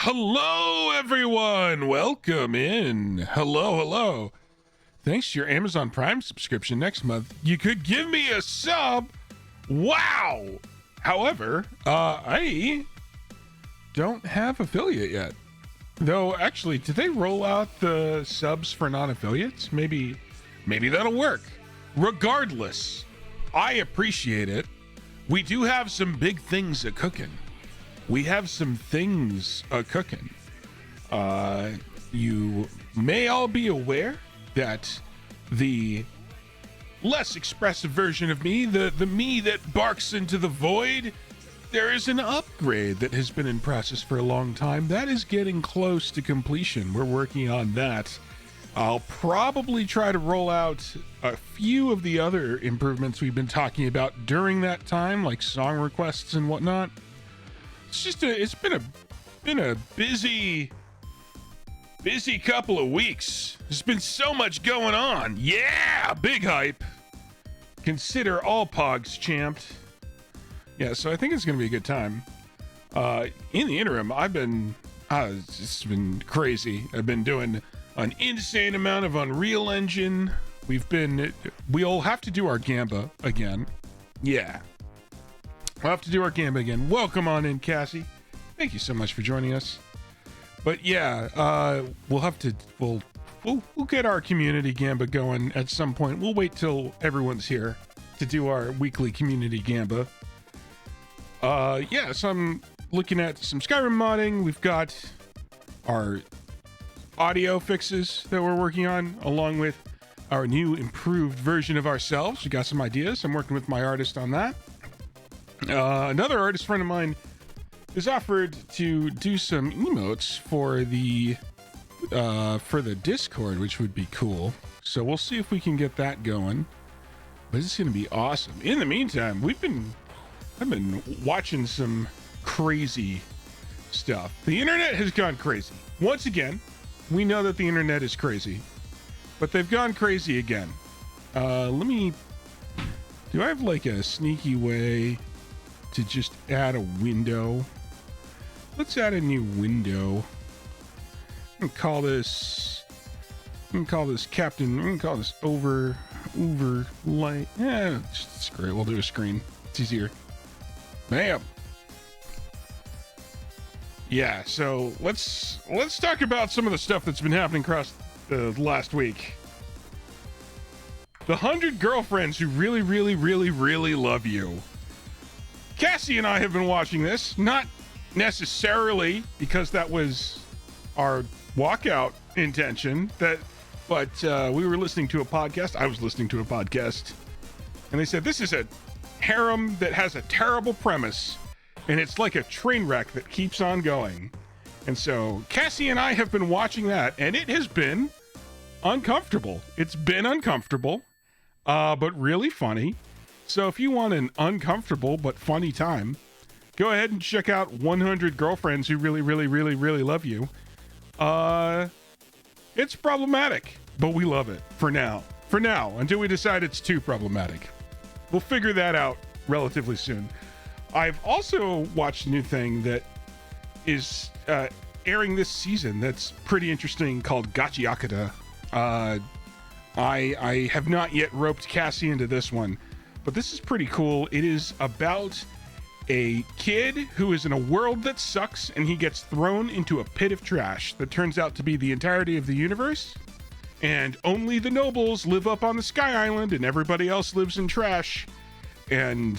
Hello, everyone. Welcome in. Hello. Thanks to your Amazon Prime subscription next month, you could give me a sub. Wow. However, I don't have affiliate yet. Though, actually, did they roll out the subs for non-affiliates? Maybe that'll work. Regardless, I appreciate it. We do have some big things a-cooking. We have some things cooking. You may all be aware that the less expressive version of me, the me that barks into the void, there is an upgrade that has been in process for a long time. That is getting close to completion. We're working on that. I'll probably try to roll out a few of the other improvements we've been talking about during that time, like song requests and whatnot. It's been a busy couple of weeks. There's been so much going on. Yeah, big hype. Consider all pogs champed. Yeah, so I think it's gonna be a good time. In the interim, it's been crazy. I've been doing an insane amount of Unreal Engine. We'll have to do our Gamba again. Yeah. We'll have to do our Gamba again. Welcome on in, Cassie. Thank you so much for joining us. But yeah, we'll get our community Gamba going at some point. We'll wait till everyone's here to do our weekly community Gamba. Yeah, so I'm looking at some Skyrim modding. We've got our audio fixes that we're working on, along with our new improved version of ourselves. We got some ideas. I'm working with my artist on that. Another artist friend of mine has offered to do some emotes for the Discord, which would be cool. So we'll see if we can get that going. But it's going to be awesome. In the meantime, I've been watching some crazy stuff. The internet has gone crazy. Once again, we know that the internet is crazy, but they've gone crazy again. Do I have like a sneaky way to just add a window? Let's add a new window. I'm gonna call this Captain. I'm gonna call this overlight. Yeah, screw it. We'll do a screen. It's easier. Bam. Yeah. So let's talk about some of the stuff that's been happening across the last week. The 100 girlfriends who really love you. Cassie and I have been watching this, not necessarily because that was our walkout intention, but we were listening to a podcast. I was listening to a podcast, and they said this is a harem that has a terrible premise, and it's like a train wreck that keeps on going. And so Cassie and I have been watching that, and it has been uncomfortable. It's been uncomfortable, but really funny. So if you want an uncomfortable but funny time, go ahead and check out 100 Girlfriends Who Really Love You. It's problematic, but we love it for now. For now, until we decide it's too problematic. We'll figure that out relatively soon. I've also watched a new thing that is airing this season that's pretty interesting called Gachiakata. I have not yet roped Cassie into this one, but this is pretty cool. It is about a kid who is in a world that sucks, and he gets thrown into a pit of trash that turns out to be the entirety of the universe, and only the nobles live up on the Sky Island and everybody else lives in trash. And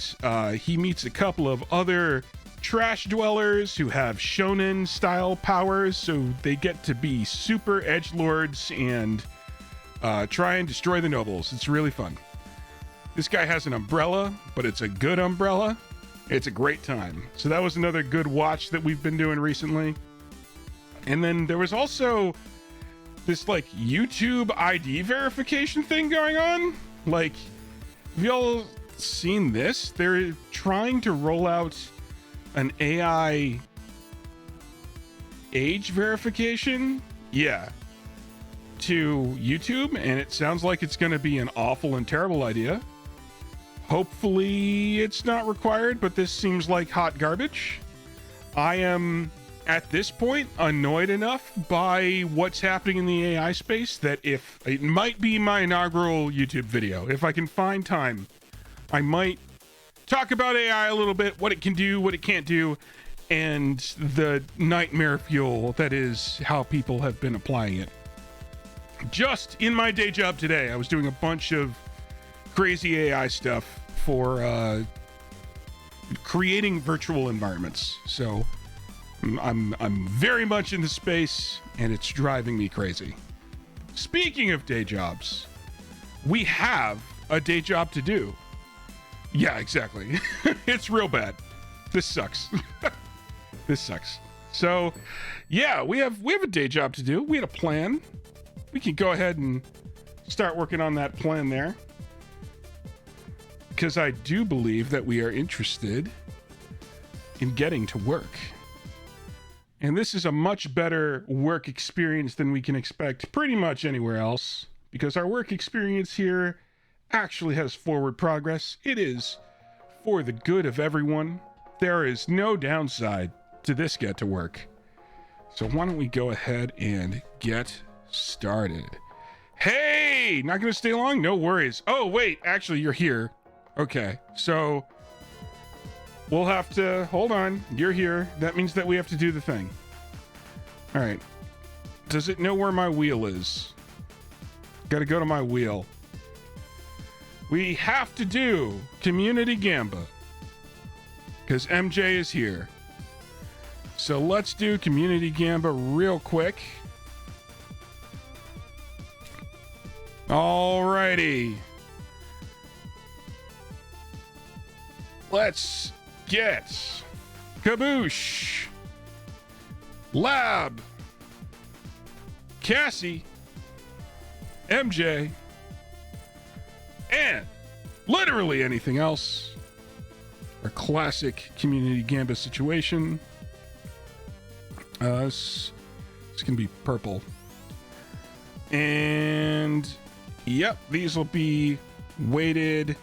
he meets a couple of other trash dwellers who have shonen style powers, so they get to be super edgelords and try and destroy the nobles. It's really fun. This guy has an umbrella, but it's a good umbrella. It's a great time. So that was another good watch that we've been doing recently. And then there was also this like YouTube ID verification thing going on. Like, have y'all seen this? They're trying to roll out an AI age verification. Yeah. To YouTube, and it sounds like it's going to be an awful and terrible idea. Hopefully it's not required, but this seems like hot garbage. I am at this point annoyed enough by what's happening in the AI space that if it might be my inaugural YouTube video, if I can find time, I might talk about AI a little bit, what it can do, what it can't do, and the nightmare fuel that is how people have been applying it. Just in my day job today, I was doing a bunch of crazy AI stuff for creating virtual environments. So I'm very much in the space, and it's driving me crazy. Speaking of day jobs, we have a day job to do. Yeah, exactly. It's real bad. This sucks. This sucks. So, yeah, we have a day job to do. We had a plan. We can go ahead and start working on that plan there, because I do believe that we are interested in getting to work. And this is a much better work experience than we can expect pretty much anywhere else, because our work experience here actually has forward progress. It is for the good of everyone. There is no downside to this get to work. So why don't we go ahead and get started? Hey, not gonna stay long? No worries. Oh, wait, actually, you're here. Okay, so we'll have to, hold on, you're here. That means that we have to do the thing. All right. Does it know where my wheel is? Gotta go to my wheel. We have to do Community Gamba, because MJ is here. So let's do Community Gamba real quick. Alrighty. Let's get Kaboosh, Lab, Cassie, MJ, and literally anything else. Our classic Community Gamba situation. It's gonna be purple. And yep, these will be weighted.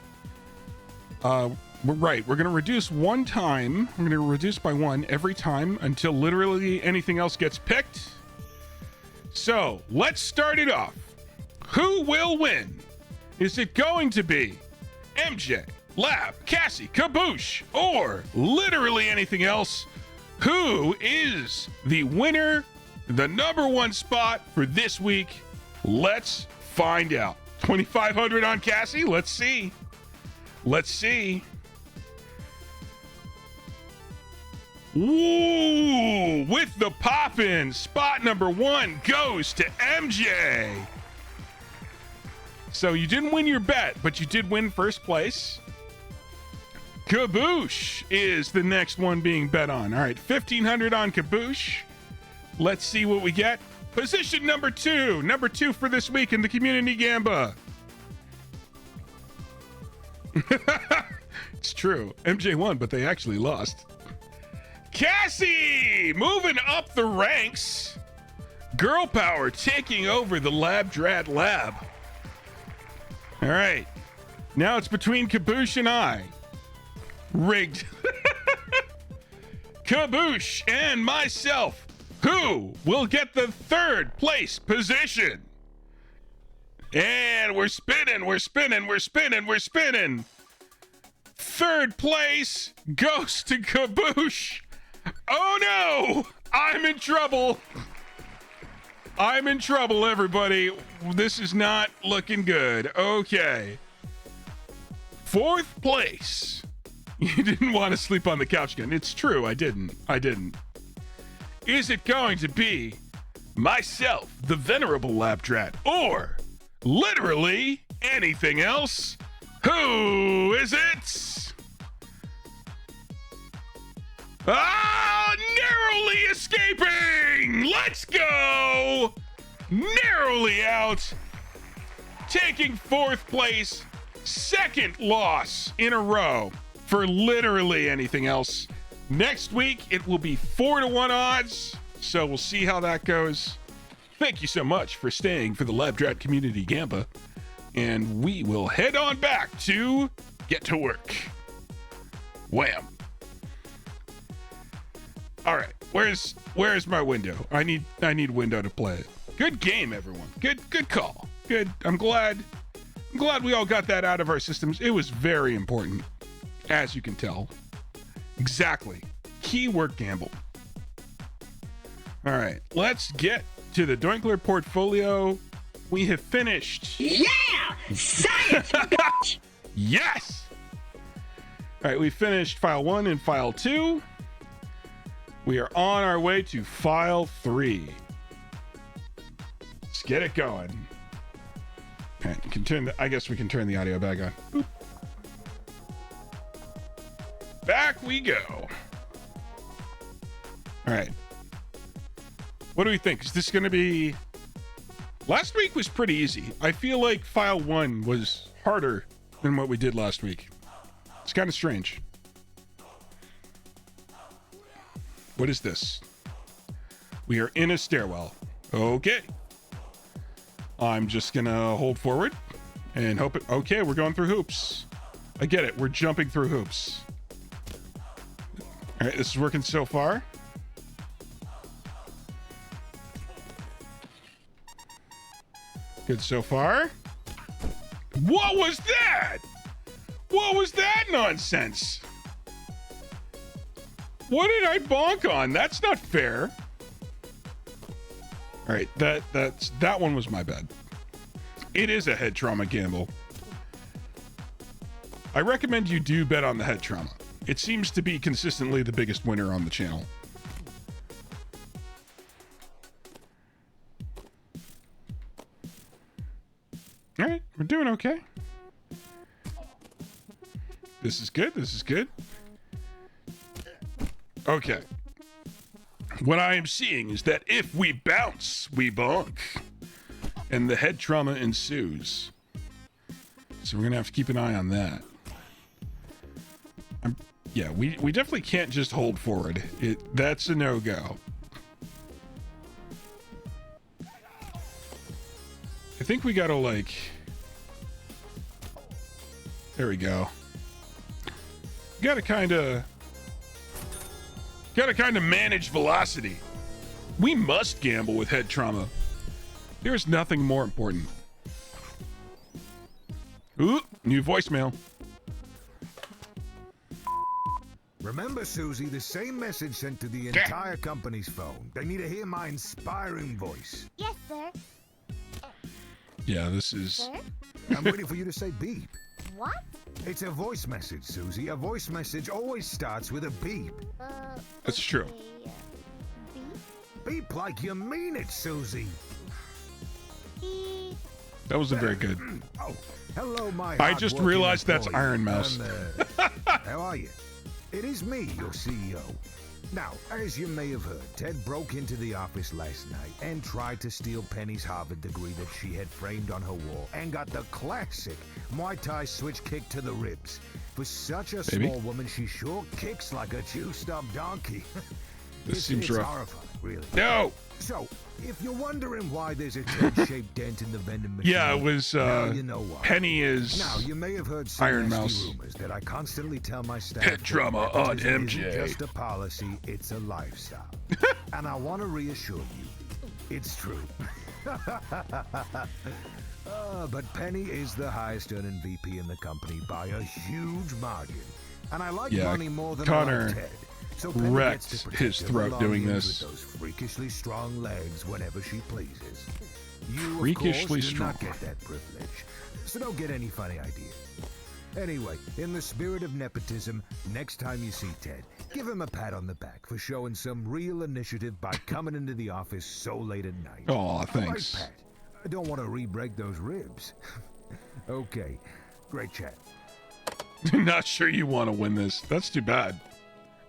Right, we're gonna reduce one time. I'm gonna reduce by one every time until literally anything else gets picked. So let's start it off. Who will win? Is it going to be MJ, Lab, Cassie, Kaboosh, or literally anything else? Who is the winner, the number one spot for this week? Let's find out. 2,500 on Cassie. Let's see. Let's see. Ooh, with the poppin', spot number one goes to MJ. So you didn't win your bet, but you did win first place. Kaboosh is the next one being bet on. All right, 1,500 on Kaboosh. Let's see what we get. Position number two for this week in the Community Gamba. It's true. MJ won, but they actually lost. Cassie moving up the ranks. Girl power taking over the Lab Drat Lab. All right. Now it's between Kaboosh and I. Rigged. Kaboosh and myself. Who will get the third place position? And we're spinning. Third place goes to Kaboosh. Oh no! I'm in trouble. Everybody. This is not looking good. Okay. Fourth place. You didn't want to sleep on the couch again. It's true, I didn't. Is it going to be myself, the venerable Lapdrat, or literally anything else? Who is it? Ah, narrowly escaping! Let's go! Narrowly out. Taking fourth place, second loss in a row for literally anything else. Next week, it will be 4-1 odds, so we'll see how that goes. Thank you so much for staying for the Labdrat Community Gamba, and we will head on back to get to work. Wham. All right. Where's my window? I need window to play it. Good game, everyone. Good call. Good. I'm glad we all got that out of our systems. It was very important, as you can tell. Exactly. Keyword gamble. All right, let's get to the Doinkler portfolio. We have finished. Yeah! Science, you bitch! Yes! All right, we finished file 1 and file 2. We are on our way to file 3. Let's get it going. All right, I guess we can turn the audio back on. Boop. Back we go. All right. What do we think? Is this going to be... Last week was pretty easy. I feel like file 1 was harder than what we did last week. It's kind of strange. What is this? We are in a stairwell. Okay. I'm just going to hold forward and hope it... Okay, we're going through hoops. I get it. We're jumping through hoops. All right, this is working so far. Good so far. What was that? What was that nonsense? What did I bonk on? That's not fair. All right, that one was my bad. It is a head trauma gamble. I recommend you do bet on the head trauma. It seems to be consistently the biggest winner on the channel. All right, we're doing okay. This is good. This is good. Okay. What I am seeing is that if we bounce, we bonk. And the head trauma ensues. So we're going to have to keep an eye on that. Yeah, we definitely can't just hold forward. That's a no-go. I think we gotta like... There we go. Gotta kind of manage velocity. We must gamble with head trauma. There's nothing more important. Ooh, new voicemail. Remember, Susie, the same message sent to the entire company's phone. They need to hear my inspiring voice. Yes, sir. Yeah, this is... Sir? I'm waiting for you to say beep. What? It's a voice message, Susie. A voice message always starts with a beep. That's true. Beep? Beep like you mean it, Susie. Beep. That wasn't very good. Oh, hello, my I just hard-working realized that's employee. Iron Mouse. How are you? It is me, your CEO. Now, as you may have heard, Ted broke into the office last night and tried to steal Penny's Harvard degree that she had framed on her wall and got the classic Muay Thai switch kick to the ribs. For such a small woman, she sure kicks like a juiced-up donkey. This seems it's rough. horrifying, really. No! So, if you're wondering why there's a Ted-shaped dent in the vending machine, Yeah, it was, now you know why. Penny is Now, you may have heard some Iron nasty Mouse. rumors that I constantly tell my staff Head that trauma on nepotism MJ. isn't just a policy, it's a lifestyle. And I want to reassure you, it's true. But Penny is the highest earning VP in the company by a huge margin. And I like money more than Connor I like Ted. So Penny wrecked gets to protect his her throat doing belongings this. with those freakishly strong legs whenever she pleases. You, Freakishly of course, do strong. not get that privilege. So don't get any funny ideas. Anyway, in the spirit of nepotism, next time you see Ted, give him a pat on the back for showing some real initiative by coming into the office so late at night. Aw, thanks. All right, Pat. I don't want to re-break those ribs. Okay, great chat. Not sure you want to win this. That's too bad.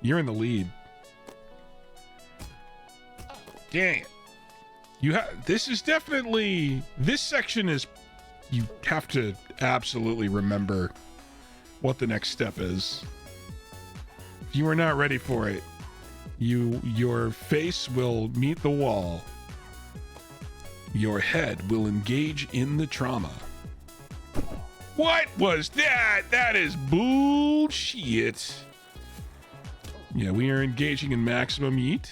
You're in the lead. Dang it. You have... This is definitely... This section is... You have to absolutely remember what the next step is. If you are not ready for it, your face will meet the wall. Your head will engage in the trauma. What was that? That is bullshit. Yeah, we are engaging in maximum yeet.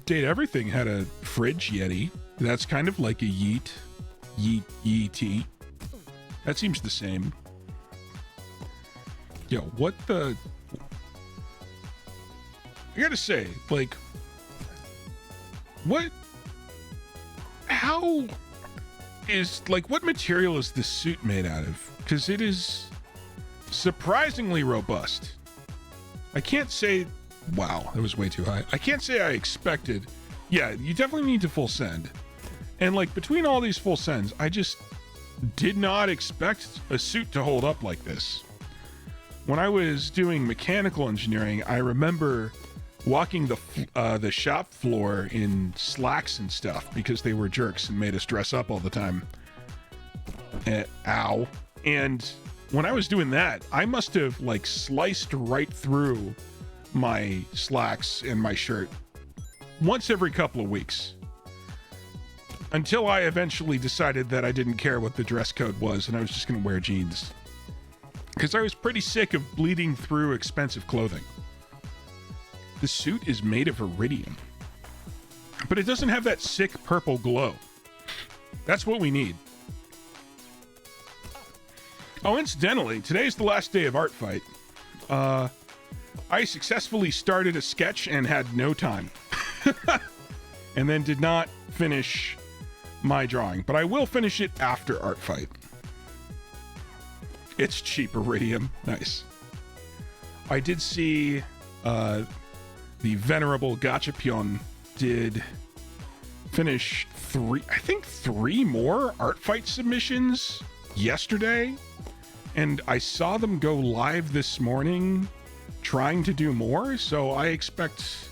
Date Everything had a fridge Yeti. That's kind of like a yeet. Yeet. That seems the same. Yo, what the... I gotta say, like... What... How... is... Like, what material is this suit made out of? Because it is... surprisingly robust. I can't say... Wow, that was way too high. I can't say I expected... Yeah, you definitely need to full send. And, like, between all these full sends, I just did not expect a suit to hold up like this. When I was doing mechanical engineering, I remember walking the shop floor in slacks and stuff because they were jerks and made us dress up all the time. Ow. And when I was doing that, I must have, like, sliced right through my slacks and my shirt once every couple of weeks. Until I eventually decided that I didn't care what the dress code was and I was just going to wear jeans. Because I was pretty sick of bleeding through expensive clothing. The suit is made of iridium. But it doesn't have that sick purple glow. That's what we need. Oh, incidentally, today's the last day of Art Fight. I successfully started a sketch and had no time. And then did not finish my drawing. But I will finish it after Art Fight. It's cheap iridium. Nice. I did see the venerable Gachapon did finish three more Art Fight submissions yesterday. And I saw them go live this morning trying to do more. So I expect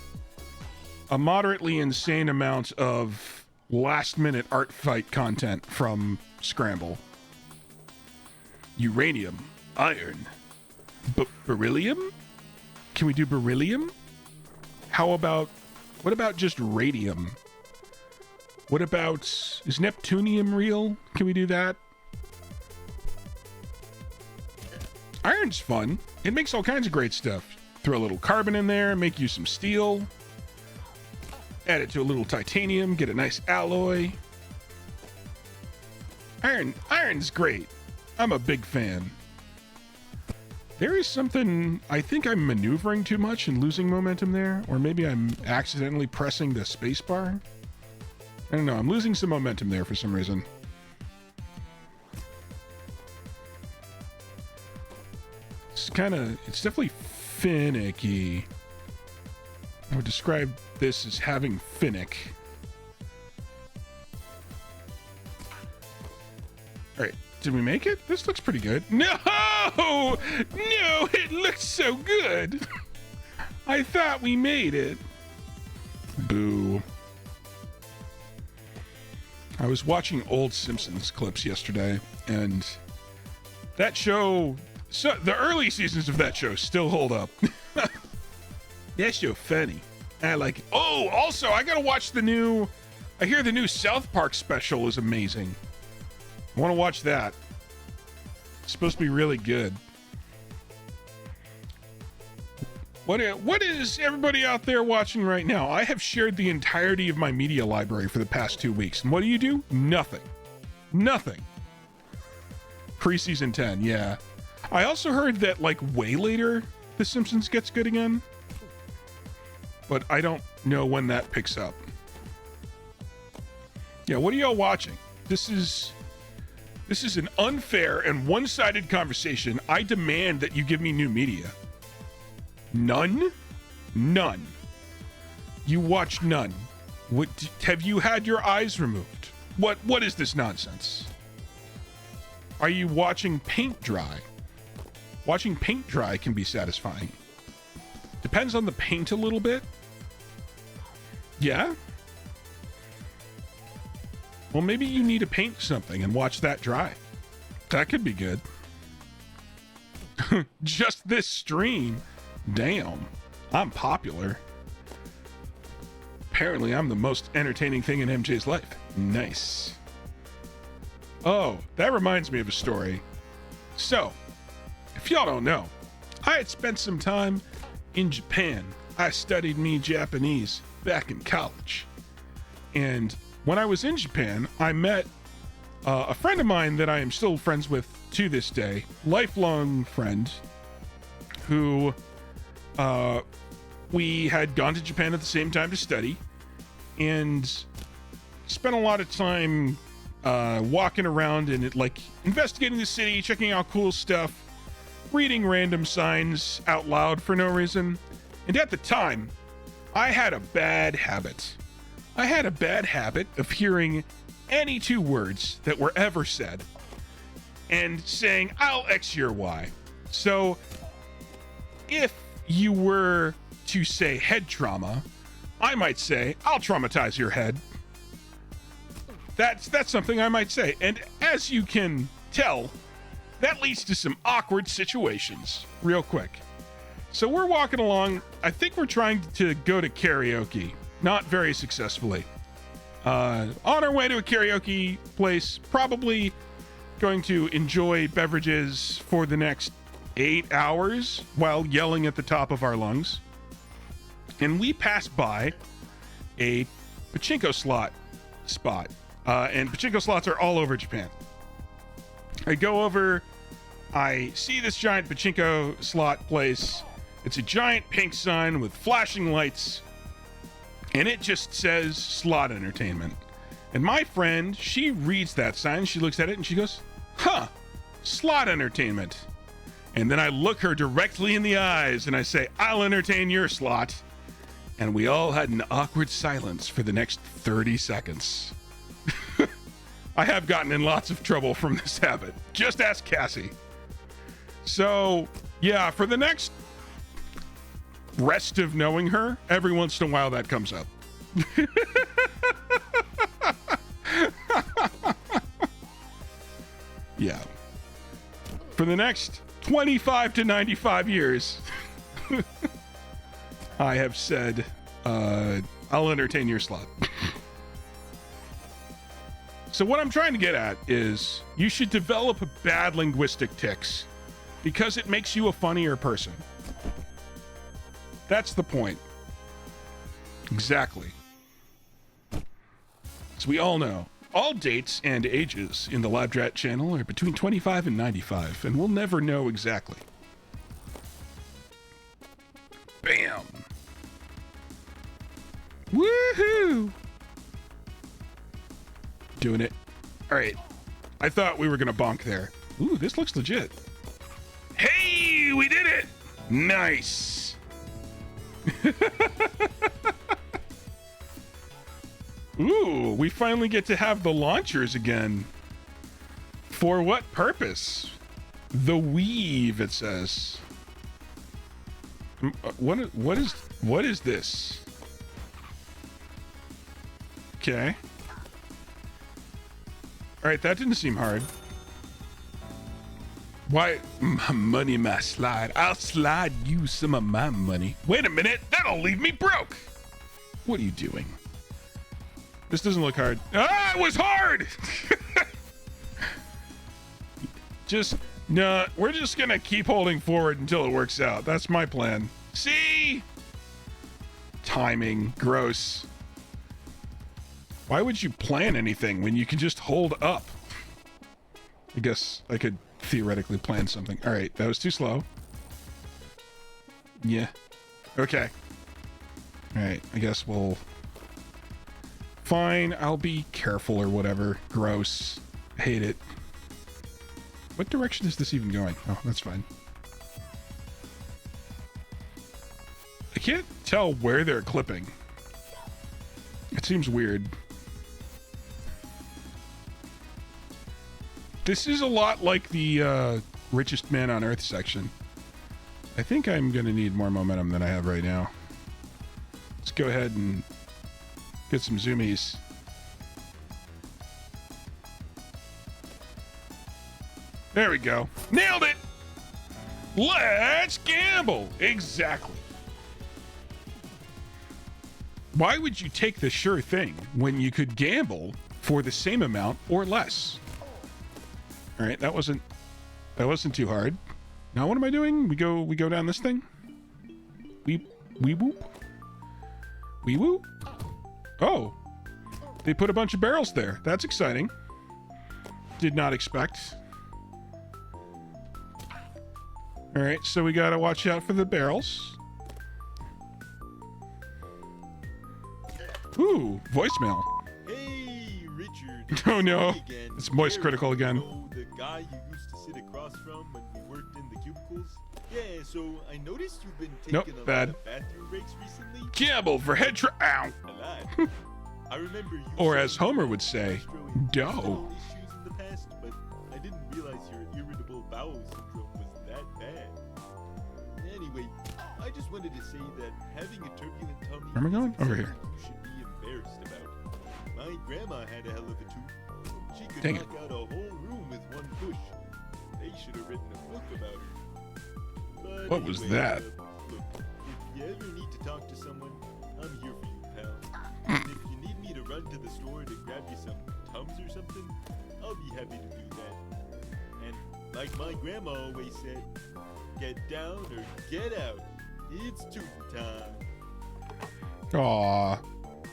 a moderately insane amount of last minute Art Fight content from Scramble. Uranium, iron, beryllium? Can we do beryllium? What about just radium? What about, is Neptunium real? Can we do that? Iron's fun. It makes all kinds of great stuff. Throw a little carbon in there, make you some steel. Add it to a little titanium, get a nice alloy. Iron's great. I'm a big fan. There is something, I think I'm maneuvering too much and losing momentum there, or maybe I'm accidentally pressing the space bar. I don't know, I'm losing some momentum there for some reason. It's definitely finicky. I would describe this as having finnick. All right, did we make it? This looks pretty good. No, it looks so good. I thought we made it. Boo. I was watching old Simpsons clips yesterday, and that show, so the early seasons of that show still hold up. That show funny. I like it. Oh, also, I gotta watch I hear the new South Park special is amazing. I want to watch that. It's supposed to be really good. What is everybody out there watching right now? I have shared the entirety of my media library for the past 2 weeks. And what do? Nothing. Nothing. Pre-season 10, yeah. I also heard that, like, way later, The Simpsons gets good again. But I don't know when that picks up. Yeah, what are y'all watching? This is an unfair and one-sided conversation. I demand that you give me new media. None? None. You watch none. What, have you had your eyes removed? What is this nonsense? Are you watching paint dry? Watching paint dry can be satisfying. Depends on the paint a little bit. Yeah? Well, maybe you need to paint something and watch that dry. That could be good. Just this stream. Damn. I'm popular. Apparently, I'm the most entertaining thing in MJ's life. Nice. Oh, that reminds me of a story. So, if y'all don't know, I had spent some time in Japan. I studied me Japanese. back in college. And when I was in Japan, I met a friend of mine that I am still friends with to this day, lifelong friend, who we had gone to Japan at the same time to study and spent a lot of time walking around and like investigating the city, checking out cool stuff, reading random signs out loud for no reason. And at the time, I had a bad habit. I had a bad habit of hearing any two words that were ever said and saying, I'll X your Y. So if you were to say head trauma, I might say, I'll traumatize your head. That's something I might say. And as you can tell, that leads to some awkward situations real quick. So we're walking along. I think we're trying to go to karaoke, not very successfully. On our way to a karaoke place, probably going to enjoy beverages for the next 8 hours while yelling at the top of our lungs. And we pass by a pachinko slot spot. And pachinko slots are all over Japan. I go over, I see this giant pachinko slot place. It's a giant pink sign with flashing lights, and it just says slot entertainment. And my friend, she reads that sign, she looks at it, and she goes, huh, slot entertainment. And then I look her directly in the eyes, and I say, I'll entertain your slot. And we all had an awkward silence for the next 30 seconds. I have gotten in lots of trouble from this habit. Just ask Cassie. So, yeah, for the next rest of knowing her, every once in a while that comes up. Yeah. For the next 25 to 95 years, I have said, I'll entertain your slot. So what I'm trying to get at is you should develop bad linguistic tics because it makes you a funnier person. That's the point. Exactly. As we all know, all dates and ages in the LabDrat channel are between 25 and 95, and we'll never know exactly. Bam! Woohoo! Doing it. All right. I thought we were going to bonk there. Ooh, this looks legit. Hey, we did it! Nice! Ooh, we finally get to have the launchers again. For what purpose? The weave, it says. What is this? Okay. All right, that didn't seem hard. Why? My money, my slide. I'll slide you some of my money. Wait a minute, that'll leave me broke. What are you doing? This doesn't look hard. Ah, it was hard! No, we're just gonna keep holding forward until it works out. That's my plan. See? Timing, gross. Why would you plan anything when you can just hold up? I guess I could theoretically plan something. All right, that was too slow. Yeah. Okay. All right, I guess we'll... Fine, I'll be careful or whatever. Gross. I hate it. What direction is this even going? Oh, that's fine. I can't tell where they're clipping. It seems weird. This is a lot like the richest man on earth section. I think I'm gonna need more momentum than I have right now. Let's go ahead and get some zoomies. There we go. Nailed it! Let's gamble! Exactly. Why would you take the sure thing when you could gamble for the same amount or less? All right, that wasn't too hard. Now what am I doing? We go down this thing. We whoop. Wee woo. Oh, they put a bunch of barrels there. That's exciting. Did not expect. All right, so we gotta watch out for the barrels. Ooh, voicemail. Hey, Richard. Oh no, Again. it's Moist Eric, Critical again. You know, the guy you used to sit across from when we worked in the cubicles? Yeah, so I noticed you've been taking Nope, a bad. lot of bathroom breaks recently. Gamble for head ow. A lot. I remember you Or saying as Homer you would had say, menstrual dough. issues in the past, but I didn't realize your irritable bowel syndrome was that bad. Anyway, I just wanted to say that having a turbulent tummy Where am I going? isn't Over here. something you should be embarrassed about. My grandma had a hell of a tooth. She could Dang it. knock out a whole room with one push. They should have written a book about her. But What was anyway, that? Look, if you ever need to talk to someone, I'm here for you, pal. And if you need me to run to the store to grab you some Tums or something, I'll be happy to do that. And like my grandma always said, get down or get out. It's tooth time. Aw,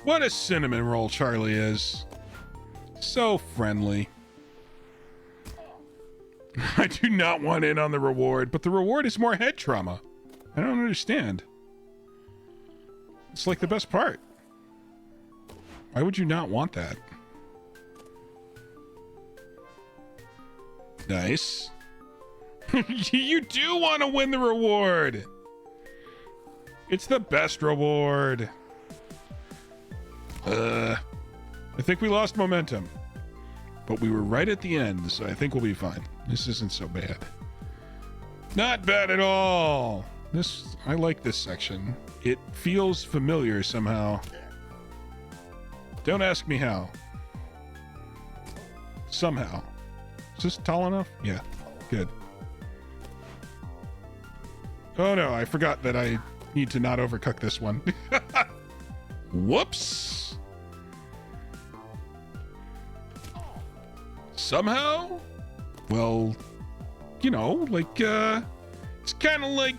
what a cinnamon roll Charlie is. So friendly. I do not want in on the reward, but the reward is more head trauma. I don't understand. It's like the best part. Why would you not want that? Nice. You do want to win the reward. It's the best reward. I think we lost momentum. But we were right at the end, so I think we'll be fine. This isn't so bad. Not bad at all. I like this section. It feels familiar somehow. Don't ask me how. Somehow. Is this tall enough? Yeah, good. Oh no, I forgot that I need to not overcook this one. Whoops. Somehow? Well, you know, like, it's kind of like,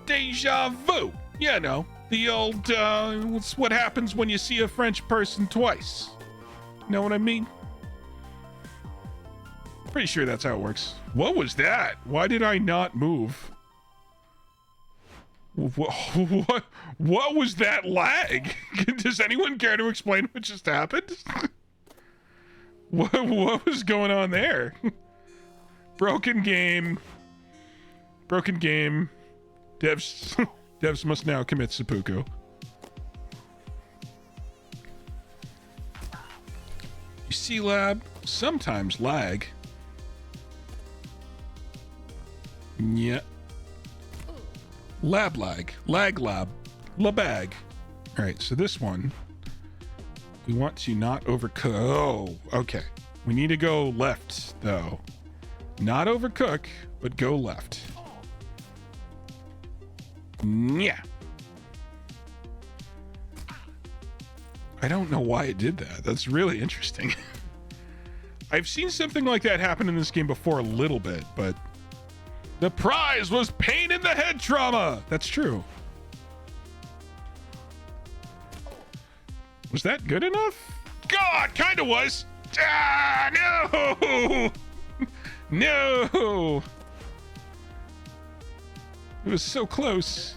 deja vu. You know, the old, it's what happens when you see a French person twice. Know what I mean? Pretty sure that's how it works. What was that? Why did I not move? What was that lag? Does anyone care to explain what just happened? What was going on there? Broken game. Broken game. Devs must now commit seppuku. You see, lab, sometimes lag. Yeah. Lab lag. Lag lab. Labag. Alright, so this one. We want to not overcook. Oh, okay. We need to go left, though. Not overcook, but go left. Yeah. I don't know why it did that. That's really interesting. I've seen something like that happen in this game before a little bit, but the prize was pain in the head trauma. That's true. Was that good enough? God, kind of was. Ah, no. No. It was so close.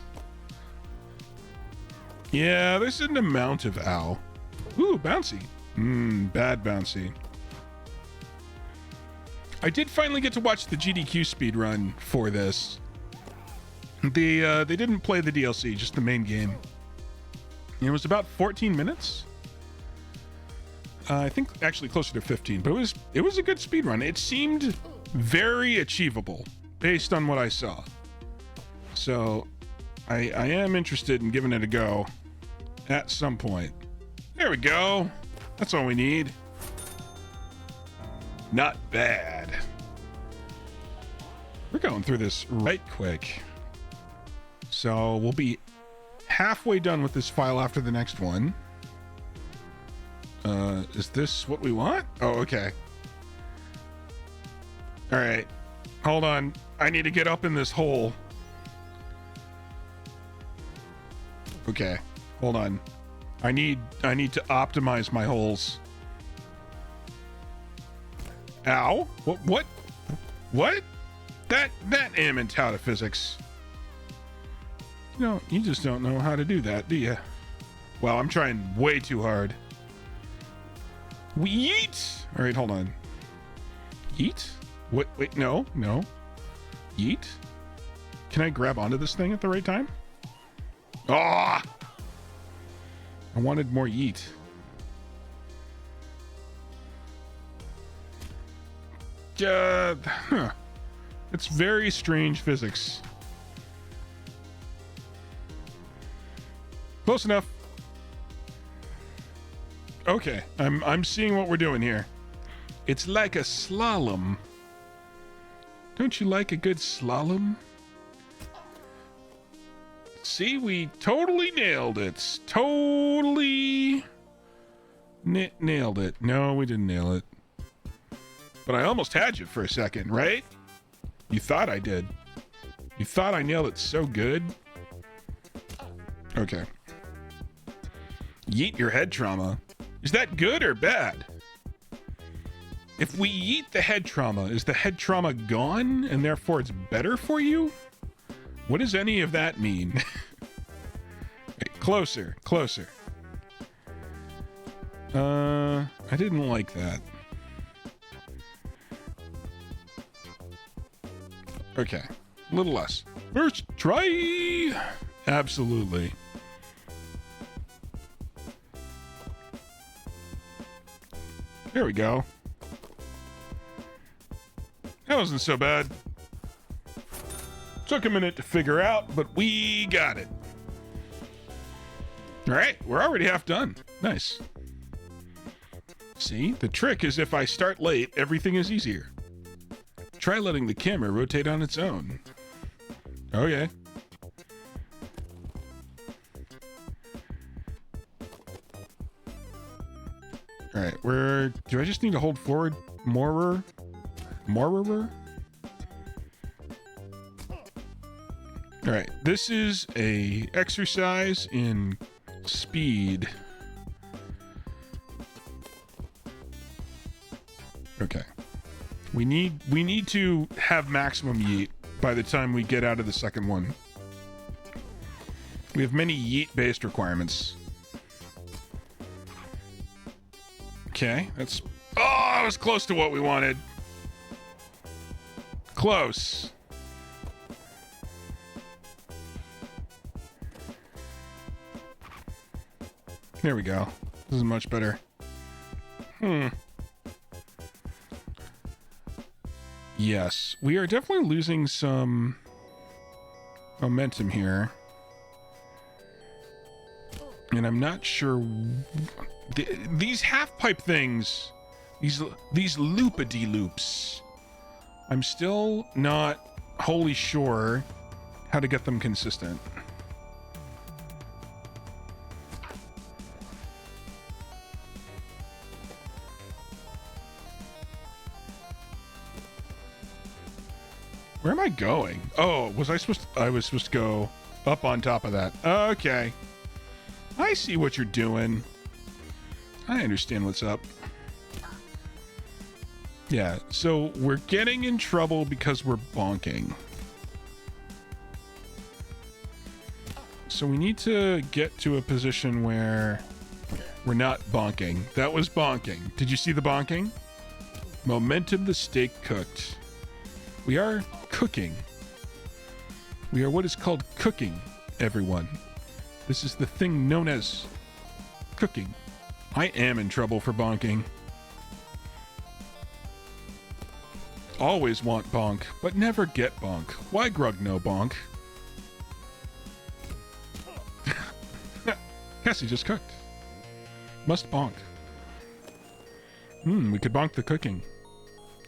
Yeah, there's an amount of ow. Ooh, bouncy. Bad bouncy. I did finally get to watch the GDQ speedrun for this. They didn't play the DLC, just the main game. It was about 14 minutes. I think actually closer to 15, but it was a good speedrun. It seemed very achievable based on what I saw. So I am interested in giving it a go at some point. There we go. That's all we need. Not bad. We're going through this right quick. So we'll be halfway done with this file after the next one. Is this what we want? Oh, okay. All right. Hold on. I need to get up in this hole. Okay. Hold on. I need to optimize my holes. Ow. What? That ammons out of physics. You just don't know how to do that, do you? Well, I'm trying way too hard. We yeet. All right, hold on. Yeet? Wait, no. Yeet? Can I grab onto this thing at the right time? Ah! I wanted more yeet. It's very strange physics. Close enough. Okay, I'm seeing what we're doing here. It's like a slalom. Don't you like a good slalom? See, we totally nailed it. Totally nailed it. No, we didn't nail it. But I almost had you for a second, right? You thought I did. You thought I nailed it so good. Okay. Yeet your head trauma. Is that good or bad? If we yeet the head trauma, is the head trauma gone and therefore it's better for you? What does any of that mean? Hey, closer. I didn't like that. Okay, a little less. First try! Absolutely. There we go. That wasn't so bad. Took a minute to figure out, but we got it. All right, we're already half done. Nice. See, the trick is if I start late, everything is easier. Try letting the camera rotate on its own. Okay. All right, do I just need to hold forward more? All right, this is a exercise in speed. Okay. We need to have maximum yeet by the time we get out of the second one. We have many yeet-based requirements. Okay, that's... Oh, that was close to what we wanted. Close. There we go. This is much better. Yes, we are definitely losing some momentum here. And I'm not sure... These half-pipe things, these loop-a-dee-loops, I'm still not wholly sure how to get them consistent. Where am I going? Oh, I was supposed to go up on top of that. Okay. I see what you're doing. I understand what's up. Yeah, so we're getting in trouble because we're bonking. So we need to get to a position where we're not bonking. That was bonking. Did you see the bonking? Momentum the steak cooked. We are cooking. We are what is called cooking, everyone. This is the thing known as cooking. I am in trouble for bonking. Always want bonk, but never get bonk. Why grug no bonk? Cassie just cooked. Must bonk. We could bonk the cooking.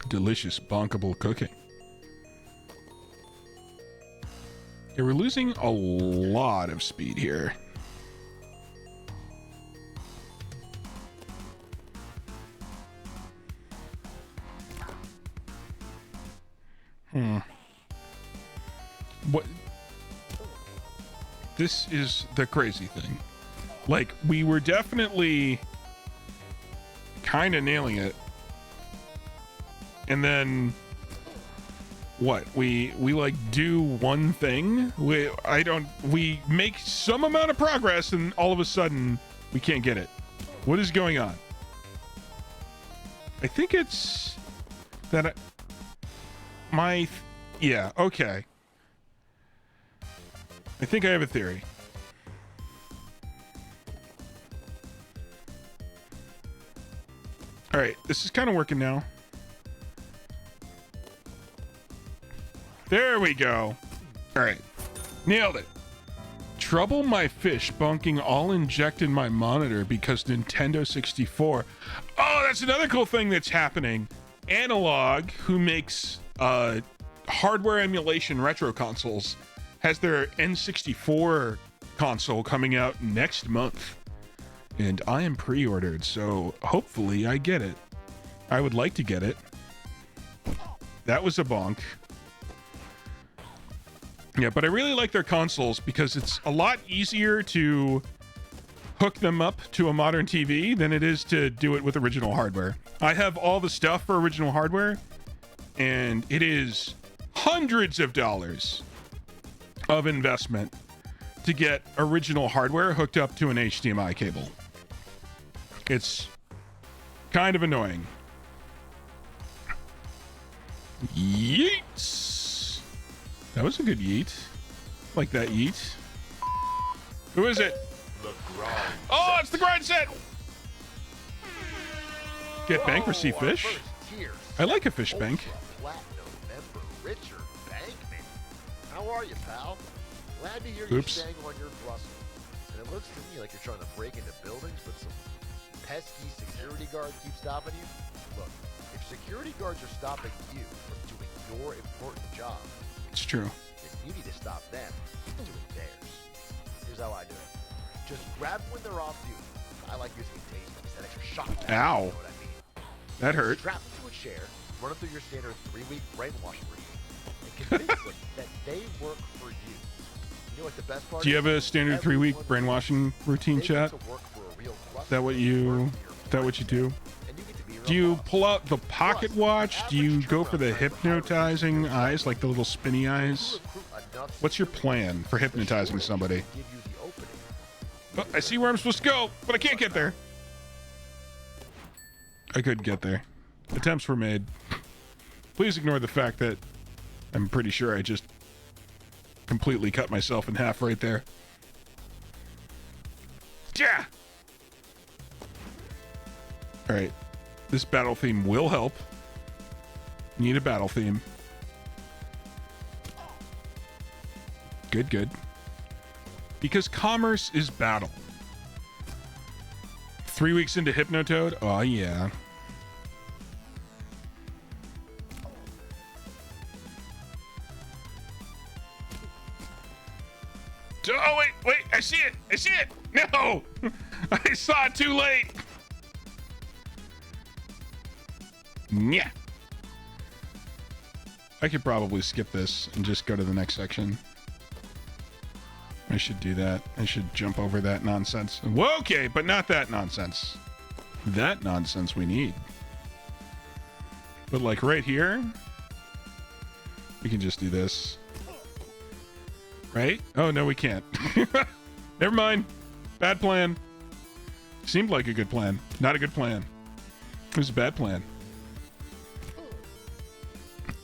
Delicious bonkable cooking. Yeah, we're losing a lot of speed here. What? This is the crazy thing. Like, we were definitely kind of nailing it. And then what? We like do one thing. We make some amount of progress and all of a sudden we can't get it. What is going on? I think it's that yeah, okay. I think I have a theory. All right, this is kind of working now. There we go. All right, nailed it. Trouble my fish bunking all injected my monitor because Nintendo 64. Oh, that's another cool thing that's happening. Analog, who makes hardware emulation retro consoles, has their N64 console coming out next month. And I am pre-ordered, so hopefully I get it. I would like to get it. That was a bonk. Yeah, but I really like their consoles because it's a lot easier to hook them up to a modern TV than it is to do it with original hardware. I have all the stuff for original hardware, and it is hundreds of dollars of investment to get original hardware hooked up to an HDMI cable. It's kind of annoying. Yeets! That was a good yeet. Like that yeet. Who is it? Oh, it's the grind set! Get bankruptcy fish. I like a fish bank. How are you, pal? Glad to hear Oops. you're staying on your Brussels. And it looks to me like you're trying to break into buildings, but some pesky security guard keeps stopping you. Look, if security guards are stopping you from doing your important job, It's true. then you need to stop them from doing theirs. Here's how I do it. Just grab them when they're off duty. I like using a taser because that extra shock. Ow. You know what I mean? That hurt. Strap them to a chair, run them through your standard 3-week brainwashing routine, and convince them that they work for you. You know what the best part Do you have is? a standard 3-week brainwashing routine, They get chat? to work for a real Is that what you do? and you get to be your Do own you boss. pull out the pocket Plus, watch? Do you average go for the turnaround time for hypnotizing hiring eyes, like the little spinny eyes? You recruit enough What's your security plan for guards, the hypnotizing shortage somebody? will give you the opening. Oh, I see where I'm supposed to go, but I can't get there. I couldn't get there. Attempts were made. Please ignore the fact that I'm pretty sure I just completely cut myself in half right there. Yeah! Alright. This battle theme will help. Need a battle theme. Good, good. Because commerce is battle. 3 weeks into Hypnotoad? Oh, yeah. Oh, wait, I see it. I see it. No, I saw it too late. Yeah. I could probably skip this and just go to the next section. I should do that. I should jump over that nonsense. Well, okay, but not that nonsense. That nonsense we need. But like right here, we can just do this. Right? Oh, no, we can't. Never mind. Bad plan. Seemed like a good plan. Not a good plan. It was a bad plan.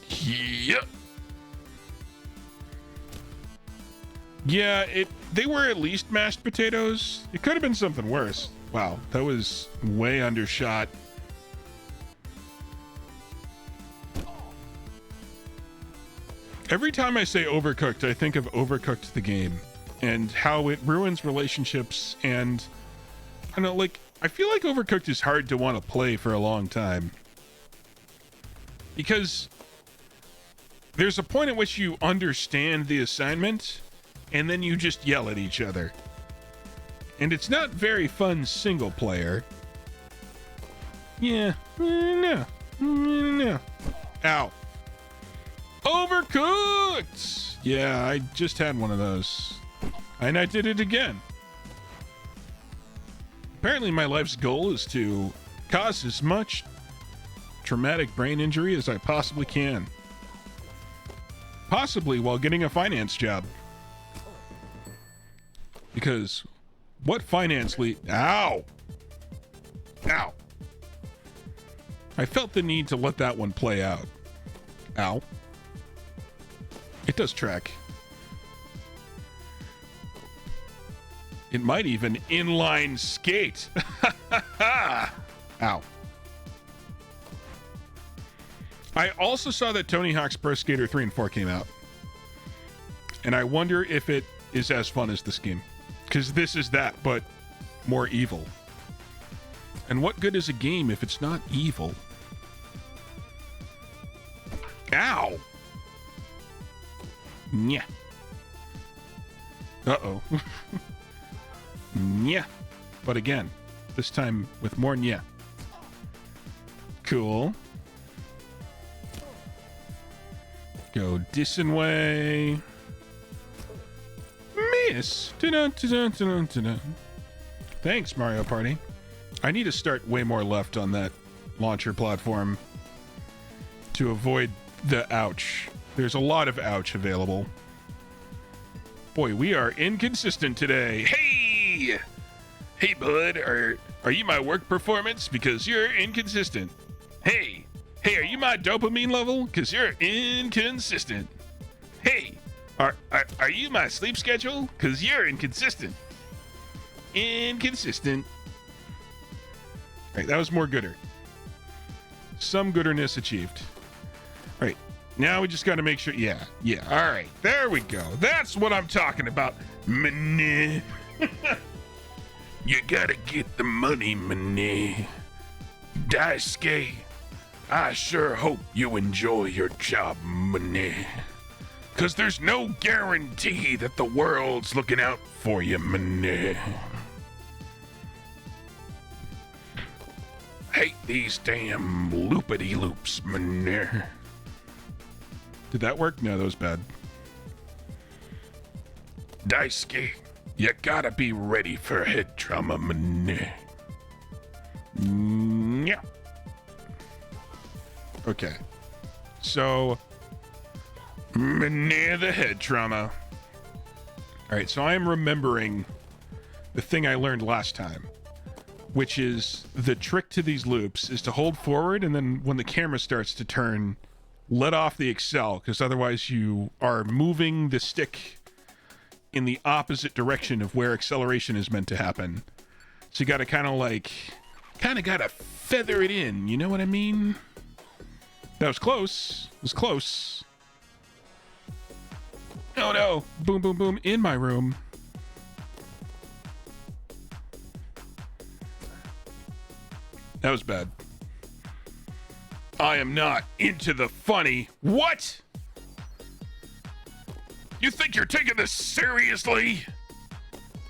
Yep. Yeah, they were at least mashed potatoes. It could have been something worse. Wow, that was way undershot. Every time I say Overcooked, I think of Overcooked the game and how it ruins relationships, and I don't know, like, I feel like Overcooked is hard to want to play for a long time. Because there's a point at which you understand the assignment, and then you just yell at each other. And it's not very fun single player. Yeah. No. No. Ow. Overcooked! Yeah, I just had one of those. And I did it again. Apparently my life's goal is to cause as much traumatic brain injury as I possibly can. Possibly while getting a finance job. Because what finance lead? Ow! Ow! I felt the need to let that one play out. Ow. It does track. It might even inline skate. Ow. I also saw that Tony Hawk's Pro Skater 3 and 4 came out. And I wonder if it is as fun as this game. Because this is that, but more evil. And what good is a game if it's not evil? Ow! Nyeh. Uh-oh. Nyeh. But again, this time with more nyeh. Cool. Go Dissin way. Miss. Dun-dun-dun-dun-dun-dun. Thanks, Mario Party. I need to start way more left on that launcher platform to avoid the ouch. There's a lot of ouch available. Boy, we are inconsistent today. Hey! Hey, bud, are you my work performance? Because you're inconsistent. Hey! Hey, are you my dopamine level? Because you're inconsistent. Hey! Are you my sleep schedule? Because you're inconsistent. Inconsistent. All right, that was more gooder. Some gooderness achieved. All right, now we just got to make sure. Yeah. All right, there we go. That's what I'm talking about. Money. You gotta get the money, money. Daisuke, I sure hope you enjoy your job, money. Cause there's no guarantee that the world's looking out for you, money. Hate these damn loopity-loops, money. Did that work? No, that was bad. Daisuke, you gotta be ready for head trauma, money. Yeah. Okay. So, near the head trauma. All right, so I am remembering the thing I learned last time, which is the trick to these loops is to hold forward, and then when the camera starts to turn, let off the accel, because otherwise you are moving the stick in the opposite direction of where acceleration is meant to happen. So you got to kind of got to feather it in, you know what I mean? That was close. It was close. Oh no! Boom, boom, boom, in my room. That was bad. I am not into the funny. What? You think you're taking this seriously?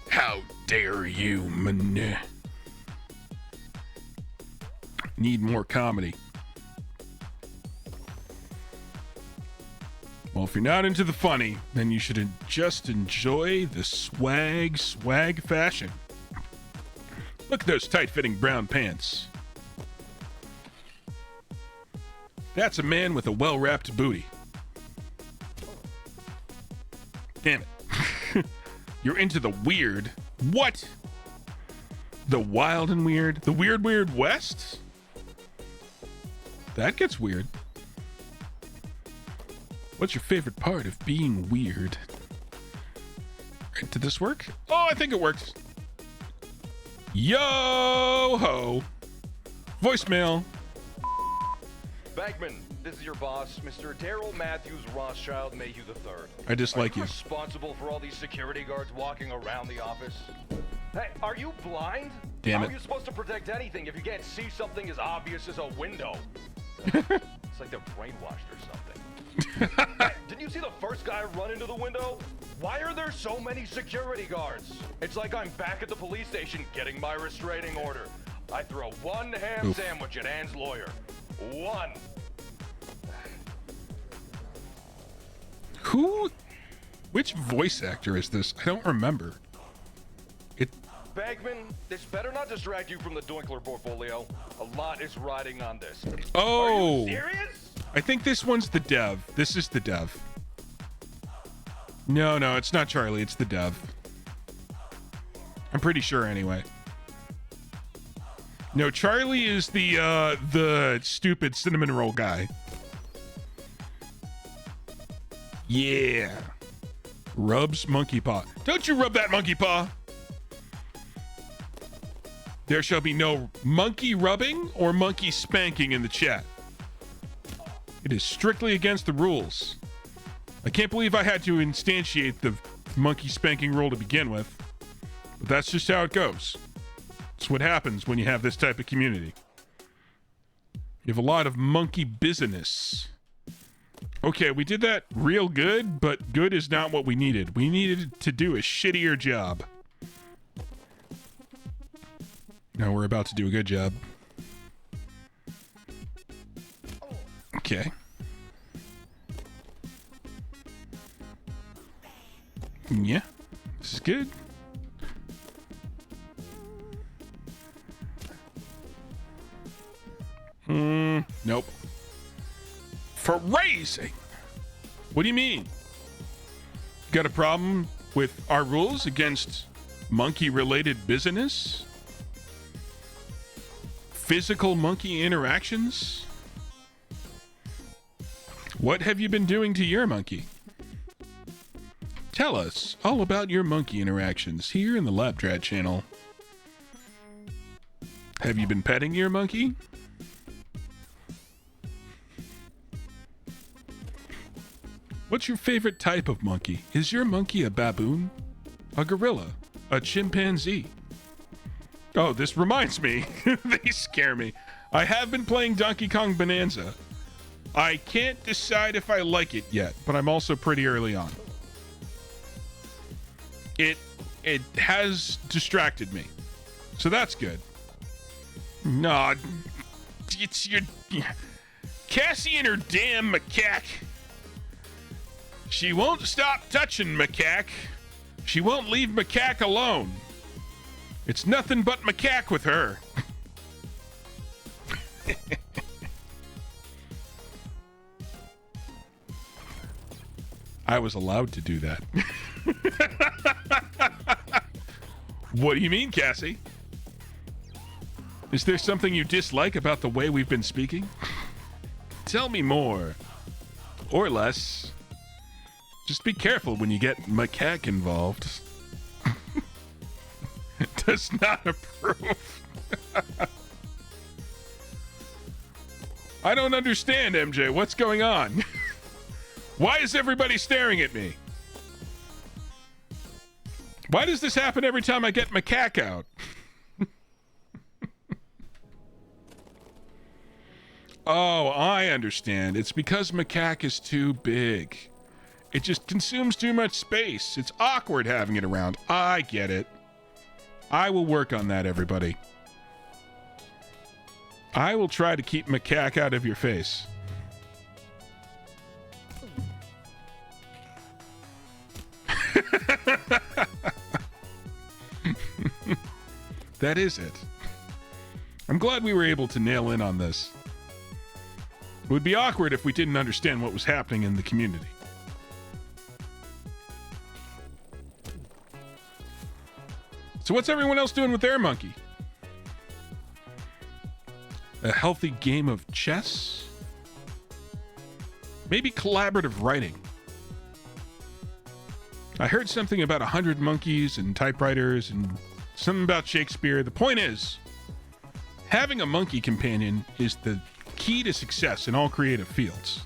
How dare you, man? Need more comedy. Well, if you're not into the funny, then you should just enjoy the swag fashion. Look at those tight-fitting brown pants. That's a man with a well-wrapped booty. Damn it. You're into the weird. What? The wild and weird? The weird, weird West? That gets weird. What's your favorite part of being weird? Right, did this work? Oh, I think it worked. Yo-ho! Voicemail. Bankman, this is your boss, Mr. Daryl Matthews Rothschild Mayhew III. I dislike you. Responsible for all these security guards walking around the office? Hey, are you blind? Damn it. How are you supposed to protect anything if you can't see something as obvious as a window? It's like they're brainwashed or something. Hey, didn't you see the first guy run into the window? Why are there so many security guards? It's like I'm back at the police station getting my restraining order. I throw one ham sandwich at Ann's lawyer. One. Which voice actor is this? I don't remember. Bankman, this better not distract you from the Doinkler portfolio. A lot is riding on this. Oh, Are you serious? I think this one's the dev. This is the dev. No, it's not Charlie. It's the dev. I'm pretty sure anyway. No, Charlie is the stupid cinnamon roll guy. Yeah. Rubs monkey paw. Don't you rub that monkey paw. There shall be no monkey rubbing or monkey spanking in the chat. It is strictly against the rules. I can't believe I had to instantiate the monkey spanking rule to begin with. But that's just how it goes. It's what happens when you have this type of community. You have a lot of monkey business. Okay, we did that real good, but good is not what we needed. We needed to do a shittier job. Now we're about to do a good job. Okay. Yeah, this is good. Nope. Phrasing. What do you mean? Got a problem with our rules against monkey-related business? Physical monkey interactions? What have you been doing to your monkey? Tell us all about your monkey interactions here in the Labdrat channel. Have you been petting your monkey? What's your favorite type of monkey? Is your monkey a baboon? A gorilla? A chimpanzee? Oh, this reminds me. They scare me. I have been playing Donkey Kong Bonanza. I can't decide if I like it yet, but I'm also pretty early on. It has distracted me. So that's good. No, it's your... Cassie and her damn macaque. She won't stop touching macaque. She won't leave macaque alone. It's nothing but macaque with her. I was allowed to do that. What do you mean, Cassie? Is there something you dislike about the way we've been speaking? Tell me more. Or less. Just be careful when you get macaque involved. Does not approve. I don't understand, MJ. What's going on? Why is everybody staring at me? Why does this happen every time I get macaque out? Oh, I understand. It's because macaque is too big. It just consumes too much space. It's awkward having it around. I get it. I will work on that, everybody. I will try to keep macaque out of your face. That is it. I'm glad we were able to nail in on this. It would be awkward if we didn't understand what was happening in the community. So what's everyone else doing with their monkey? A healthy game of chess? Maybe collaborative writing. I heard something about 100 monkeys and typewriters and something about Shakespeare. The point is, having a monkey companion is the key to success in all creative fields.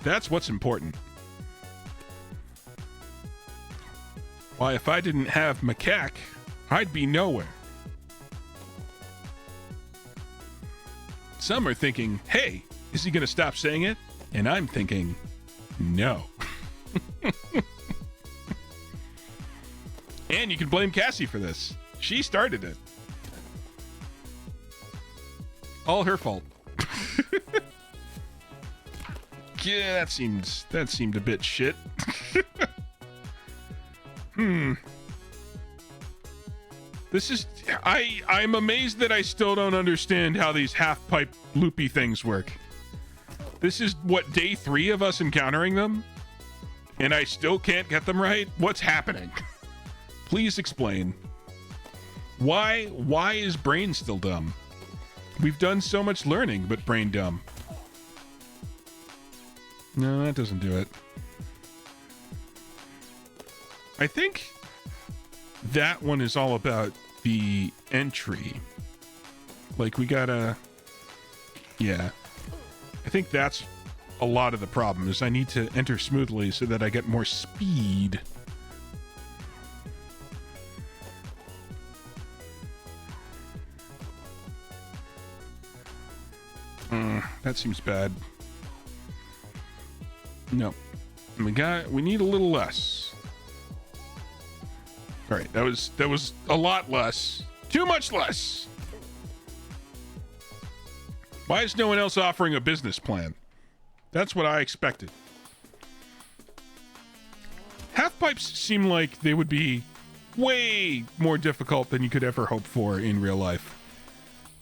That's what's important. Why, if I didn't have macaque, I'd be nowhere. Some are thinking, hey, is he going to stop saying it? And I'm thinking, no. And you can blame Cassie for this. She started it. All her fault. Yeah, that seemed a bit shit. This is... I'm amazed that I still don't understand how these half-pipe loopy things work. This is, what, day 3 of us encountering them? And I still can't get them right? What's happening? Please explain. Why is Brain still dumb? We've done so much learning, but Brain dumb. No, that doesn't do it. I think that one is all about the entry. Like, we gotta... Yeah. I think that's a lot of the problem, is I need to enter smoothly so that I get more speed. That seems bad. No. We need a little less. All right, that was a lot less. Too much less. Why is no one else offering a business plan? That's what I expected. Half pipes seem like they would be way more difficult than you could ever hope for in real life.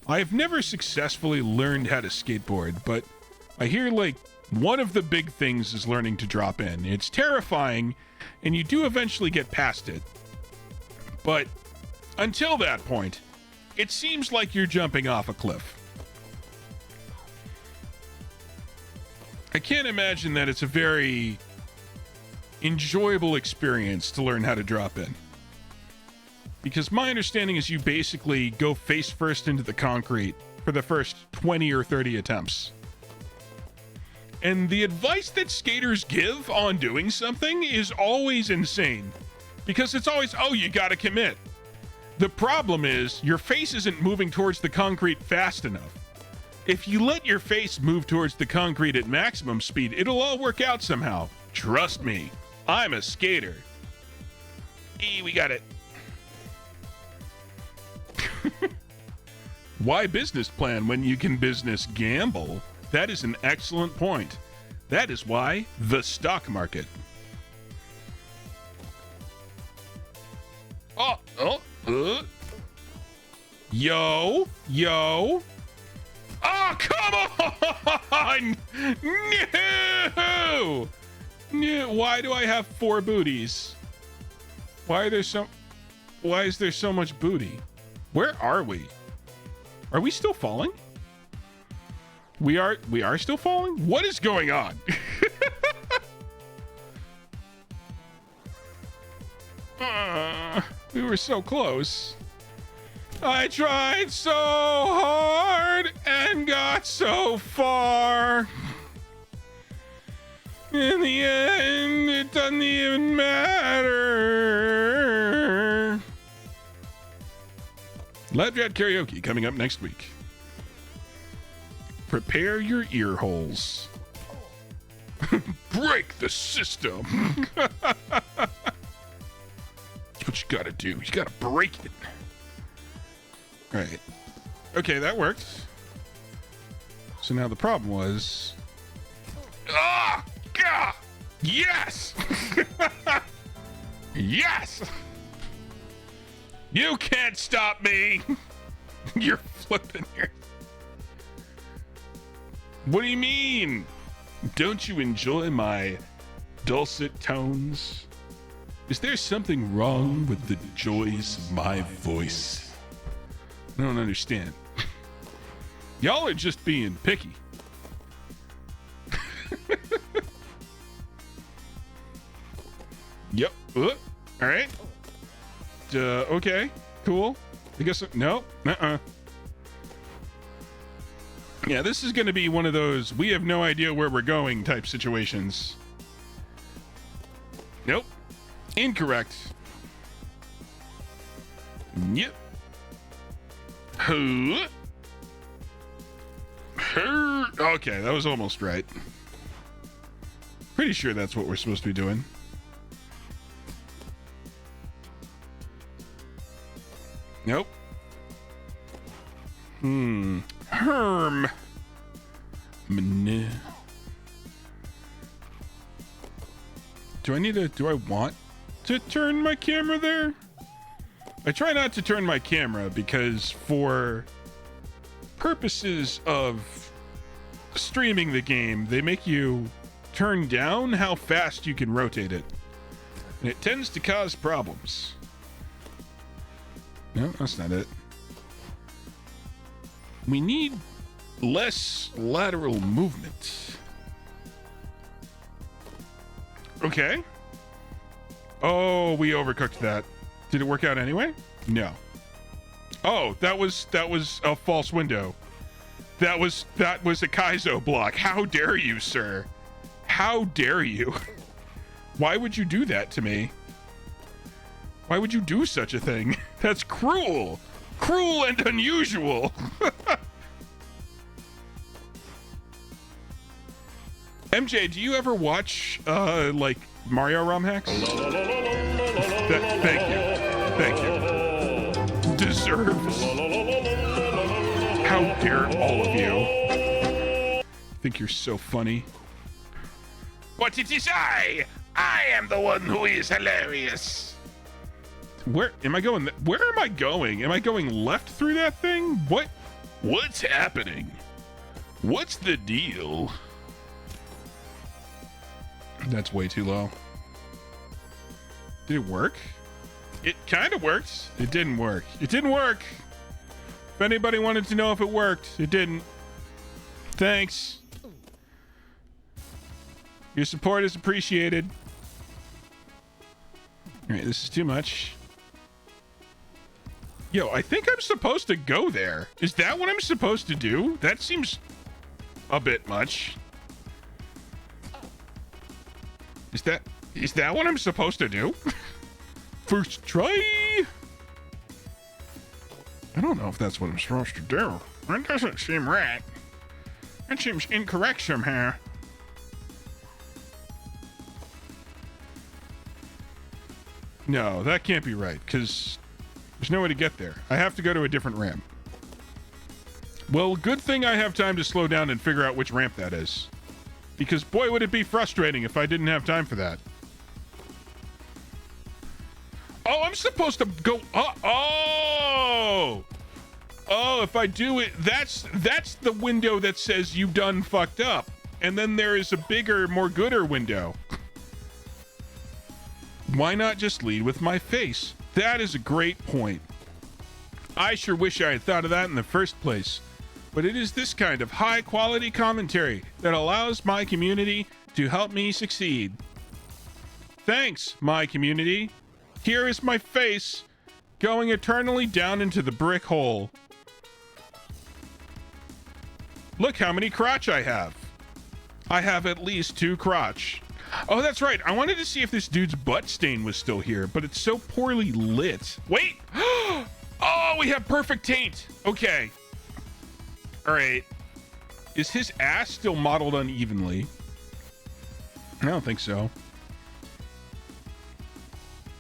I have never successfully learned how to skateboard, but I hear, like, one of the big things is learning to drop in. It's terrifying, and you do eventually get past it. But until that point, it seems like you're jumping off a cliff. I can't imagine that it's a very enjoyable experience to learn how to drop in. Because my understanding is you basically go face first into the concrete for the first 20 or 30 attempts. And the advice that skaters give on doing something is always insane. Because it's always, oh, you gotta commit. The problem is, your face isn't moving towards the concrete fast enough. If you let your face move towards the concrete at maximum speed, it'll all work out somehow. Trust me, I'm a skater. We got it. Why business plan when you can business gamble? That is an excellent point. That is why the stock market. Yo. Oh, come on! No! No! Why do I have 4 booties? Why is there so much booty? Where are we? Are we still falling? We are still falling? What is going on? We were so close. I tried so hard and got so far. In the end, it doesn't even matter. Labjat karaoke coming up next week. Prepare your ear holes. Break the system. That's what you gotta do. You gotta break it. All right. Okay, that worked. So now the problem was... Ah! Gah! Yes! Yes! You can't stop me! You're flipping here. What do you mean? Don't you enjoy my dulcet tones? Is there something wrong with the joys of my voice? I don't understand. Y'all are just being picky. Yep. All right. Okay. Cool. I guess no. Yeah, this is going to be one of those we have no idea where we're going type situations. Nope. Incorrect. Yep. Okay, that was almost right. Pretty sure that's what we're supposed to be doing. Nope. Herm. Do I want to turn my camera there? I try not to turn my camera because for purposes of streaming the game, they make you turn down how fast you can rotate it. And it tends to cause problems. No, that's not it. We need less lateral movement. Okay. Oh, we overcooked that. Did it work out anyway? No. Oh, that was a false window. That was a Kaizo block. How dare you, sir? How dare you? Why would you do that to me? Why would you do such a thing? That's cruel. Cruel and unusual. MJ, do you ever watch like Mario ROM hacks? Thank you. Thank you. Deserves. How dare all of you? I think you're so funny. What it is I am the one who is hilarious. Where am I going? Where am I going? Am I going left through that thing? What's happening? What's the deal? That's way too low. Did it work? It kind of worked. It didn't work. It didn't work. If anybody wanted to know if it worked, it didn't. Thanks. Your support is appreciated. All right, this is too much. Yo, I think I'm supposed to go there. Is that what I'm supposed to do? That seems a bit much. Is that what I'm supposed to do? First try? I don't know if that's what I'm supposed to do. That doesn't seem right. That seems incorrect somehow. No, that can't be right, because there's no way to get there. I have to go to a different ramp. Well, good thing I have time to slow down and figure out which ramp that is. Because boy, would it be frustrating if I didn't have time for that. Oh, I'm supposed to go... Oh, if I do it... That's the window that says you done fucked up. And then there is a bigger, more gooder window. Why not just lead with my face? That is a great point. I sure wish I had thought of that in the first place. But it is this kind of high-quality commentary that allows my community to help me succeed. Thanks, my community. Here is my face, going eternally down into the brick hole. Look how many crotch I have. I have at least 2 crotch. Oh, that's right. I wanted to see if this dude's butt stain was still here, but it's so poorly lit. Wait. Oh, we have perfect taint. Okay. All right. Is his ass still modeled unevenly? I don't think so.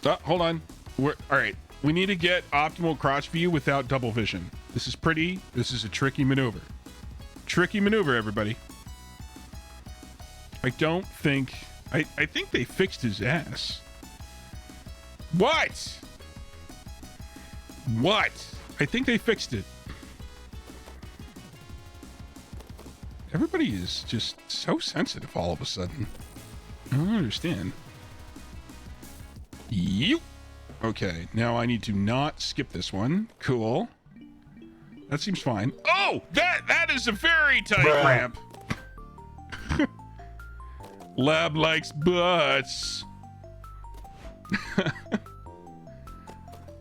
Oh, hold on. All right. We need to get optimal crotch view without double vision. This is pretty. This is a tricky maneuver. Tricky maneuver, everybody. I don't think... I think they fixed his ass. What? What? I think they fixed it. Everybody is just so sensitive all of a sudden. I don't understand. Yep. Okay, now I need to not skip this one. Cool. That seems fine. Oh, that is a very tight ramp. Lab likes butts.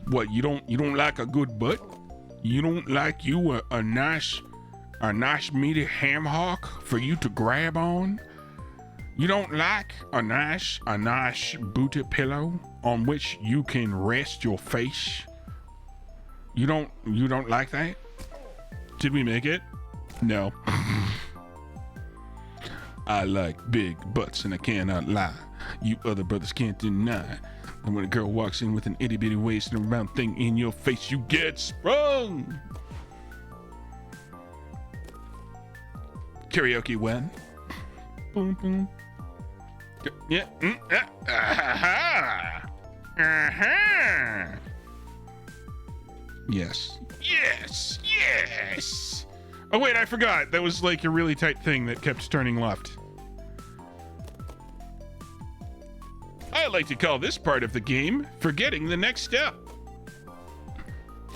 What, you don't like a good butt? You don't like you a nice meaty ham hock for you to grab on? You don't like a nice booty pillow on which you can rest your face? You don't like that? Did we make it? No. I like big butts and I cannot lie. You other brothers can't deny. And when a girl walks in with an itty bitty waist and a round thing in your face, you get sprung. Karaoke when? Boom boom. Yeah. Aha. Aha. Yes. Yes! Yes! Oh, wait, I forgot. That was like a really tight thing that kept turning left. I like to call this part of the game forgetting the next step.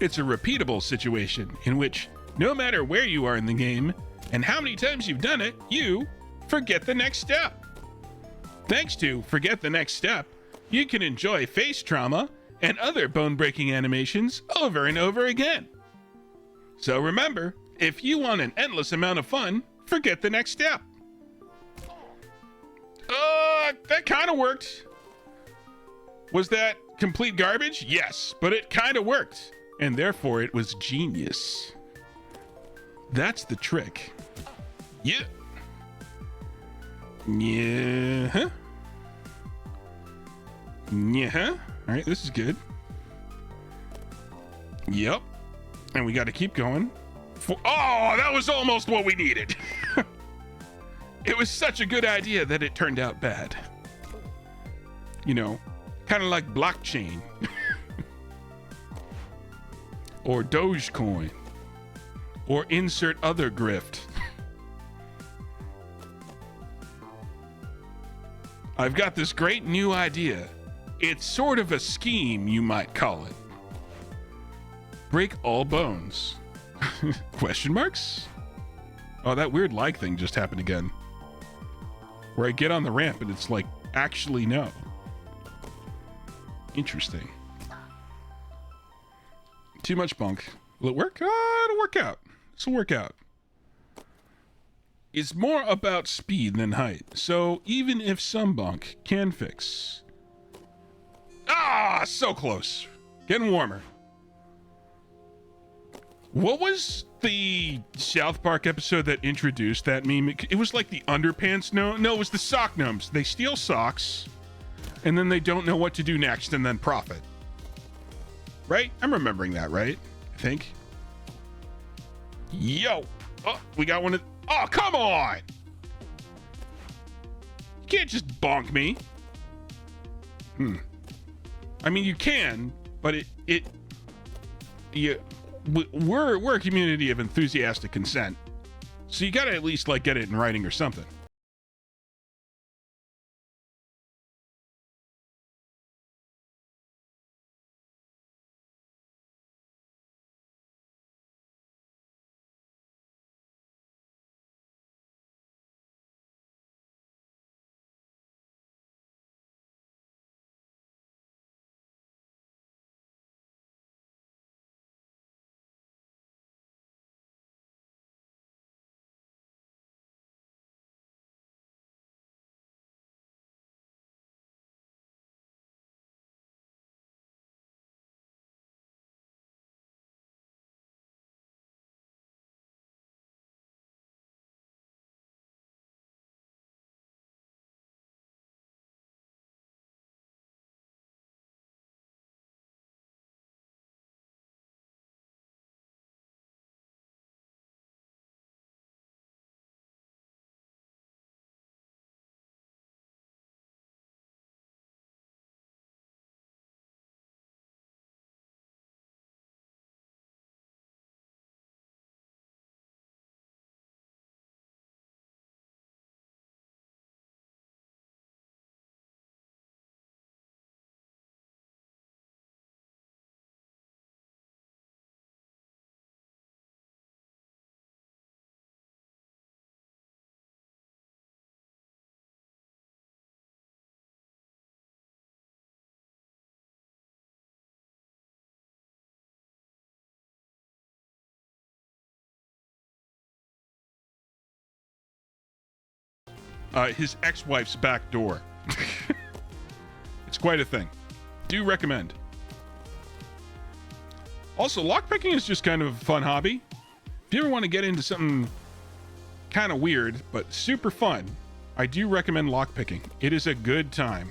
It's a repeatable situation in which, no matter where you are in the game and how many times you've done it, you forget the next step. Thanks to Forget the Next Step, you can enjoy face trauma and other bone-breaking animations over and over again. So remember, if you want an endless amount of fun, forget the next step. That kind of worked. Was that complete garbage? Yes, but it kind of worked, and therefore it was genius. That's the trick. Yeah. Yeah. Yeah. All right, this is good. Yep. And we got to keep going. Oh, that was almost what we needed. It was such a good idea that it turned out bad. You know, kind of like blockchain. Or Dogecoin. Or insert other grift. I've got this great new idea. It's sort of a scheme, you might call it. Break all bones. Question marks? Oh, that weird like thing just happened again. Where I get on the ramp and it's like, actually no. Interesting. Too much bunk. Will it work? It'll work out. This will work out. It's more about speed than height, so even if some bunk can fix. Ah, so close. Getting warmer. What was the South Park episode that introduced that meme? It was like the underpants. No, it was the sock gnomes. They steal socks, and then they don't know what to do next, and then profit. Right? I'm remembering that, right? I think. Yo. Oh, we got one of... Oh, come on! You can't just bonk me. I mean, you can, but we're a community of enthusiastic consent, so you gotta at least like get it in writing or something. His ex-wife's back door. It's quite a thing. Do recommend. Also, lockpicking is just kind of a fun hobby. If you ever want to get into something kind of weird, but super fun, I do recommend lockpicking. It is a good time.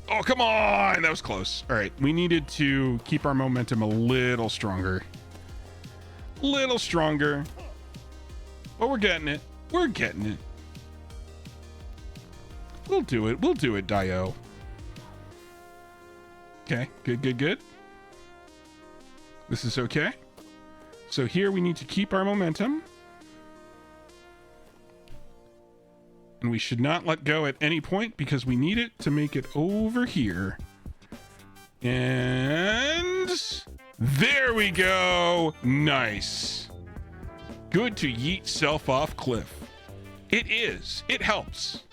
Oh, come on! That was close. All right, we needed to keep our momentum a little stronger. Little stronger. But we're getting it. We're getting it. We'll do it. We'll do it, Dio. Okay, good. This is okay. So here we need to keep our momentum. And we should not let go at any point because we need it to make it over here. And there we go. Nice. Good to yeet self off cliff. It is. It helps.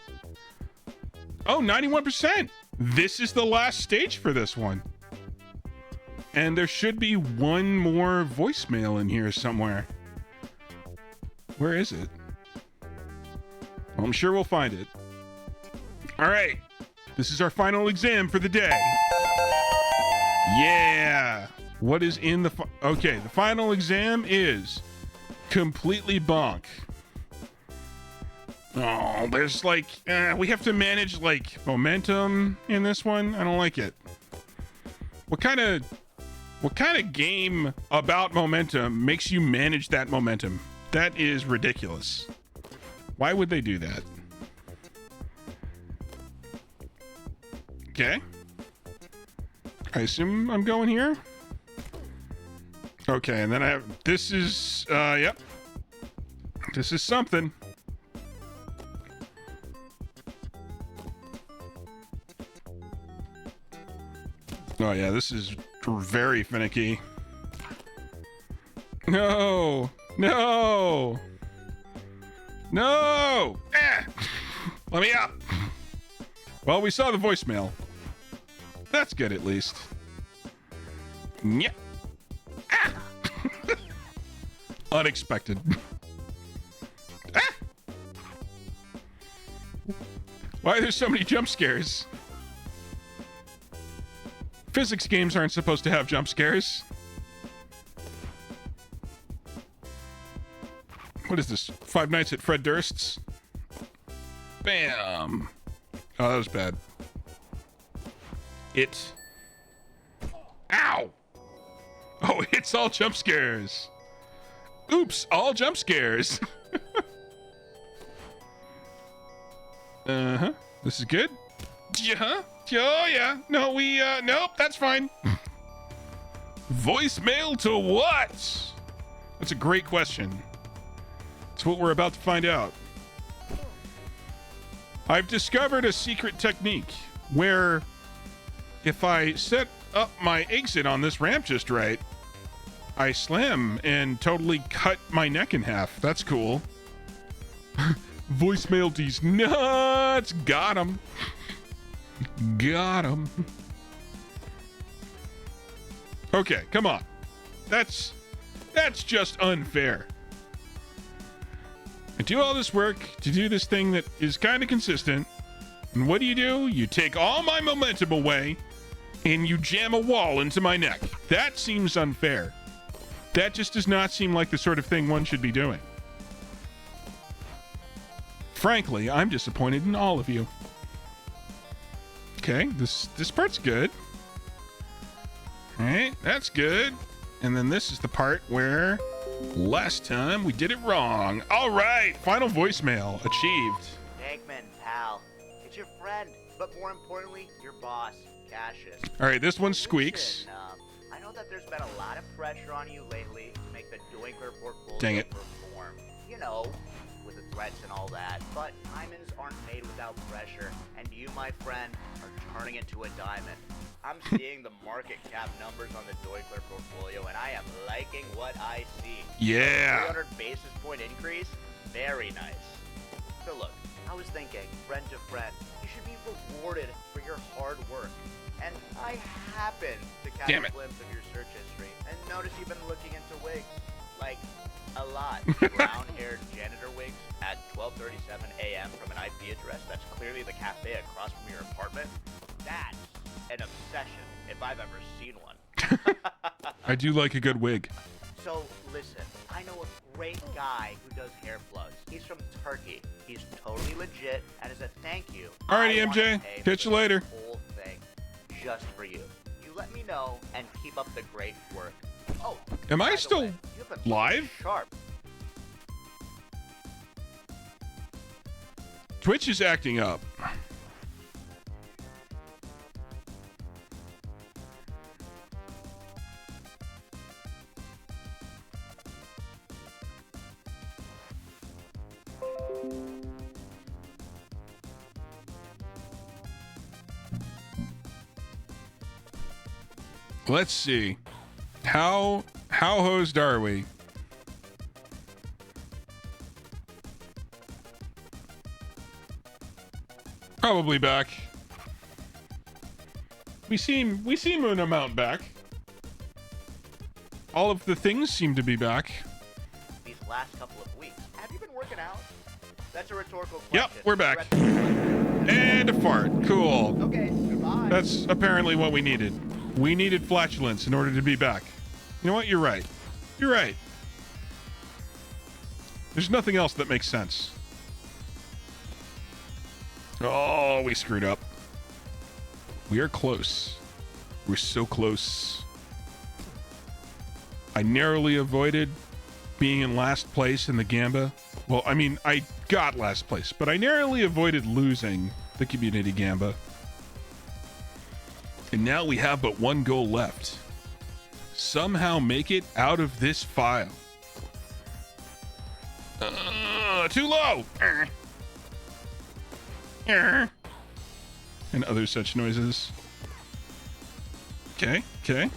Oh, 91%. This is the last stage for this one. And there should be one more voicemail in here somewhere. Where is it? Well, I'm sure we'll find it. All right. This is our final exam for the day. Yeah. What is in the... Okay, the final exam is completely bonk. Oh, there's like... we have to manage, like, momentum in this one. I don't like it. What kind of game about momentum makes you manage that momentum? That is ridiculous. Why would they do that? Okay. I assume I'm going here. Okay, and then I have... This is... yep. This is something. Oh, yeah, this is very finicky. No! No! No! Let me out! Well, we saw the voicemail. That's good, at least. Yeah. Unexpected. Why are there so many jump scares? Physics games aren't supposed to have jump scares. What is this? Five Nights at Fred Durst's? Bam! Oh, that was bad. It... Ow! Oh, it's all jump scares. Oops, all jump scares. Uh-huh. This is good. Yeah. Oh, yeah. No, nope, that's fine. Voicemail to what? That's a great question. It's what we're about to find out. I've discovered a secret technique where if I set up my exit on this ramp just right, I slam and totally cut my neck in half. That's cool. Voicemail these nuts. Got him. Got him. Okay, come on. That's just unfair. I do all this work to do this thing that is kind of consistent. And what do? You take all my momentum away and you jam a wall into my neck. That seems unfair. That just does not seem like the sort of thing one should be doing. Frankly, I'm disappointed in all of you. Okay, this part's good. All right, that's good. And then this is the part where last time we did it wrong. All right, final voicemail achieved. Eggman, pal. It's your friend, but more importantly, your boss, Cassius. All right, this one squeaks. Listen, I know that there's been a lot of pressure on you lately to make the Doinkler portfolio Dang it. perform. You know, with the threats and all that. But diamonds aren't made without pressure, and you, my friend, are turning into a diamond. I'm seeing the market cap numbers on the Doinkler portfolio, and I am liking what I see. Yeah. 300 basis point increase? Very nice. So look, I was thinking, friend to friend, you should be rewarded for your hard work. And I happened to catch a glimpse of your search history and notice you've been looking into wigs. Like, a lot. Brown-haired janitor wigs at 12:37 a.m. from an IP address that's clearly the cafe across from your apartment. That's an obsession, if I've ever seen one. I do like a good wig. So, listen, I know a great guy who does hair plugs. He's from Turkey. He's totally legit, and as a thank you, Alrighty, I MJ. wanna pay Catch for you later. this whole thing just for you. You let me know and keep up the great work. Oh, Am by I the still way, you've been live? sharp. Twitch is acting up. Let's see. How hosed are we? Probably back. We seem an amount back. All of the things seem to be back. These last couple of weeks, have you been working out? That's a rhetorical Yep, question. we're back. And a fart. Cool. Okay, goodbye. That's apparently what we needed. We needed flatulence in order to be back. You know what? You're right. You're right. There's nothing else that makes sense. Oh, we screwed up. We are close. We're so close. I narrowly avoided being in last place in the Gamba. Well, I mean, I got last place, but I narrowly avoided losing the community Gamba. And now we have but one goal left. Somehow make it out of this file. Too low! And other such noises. Okay, okay.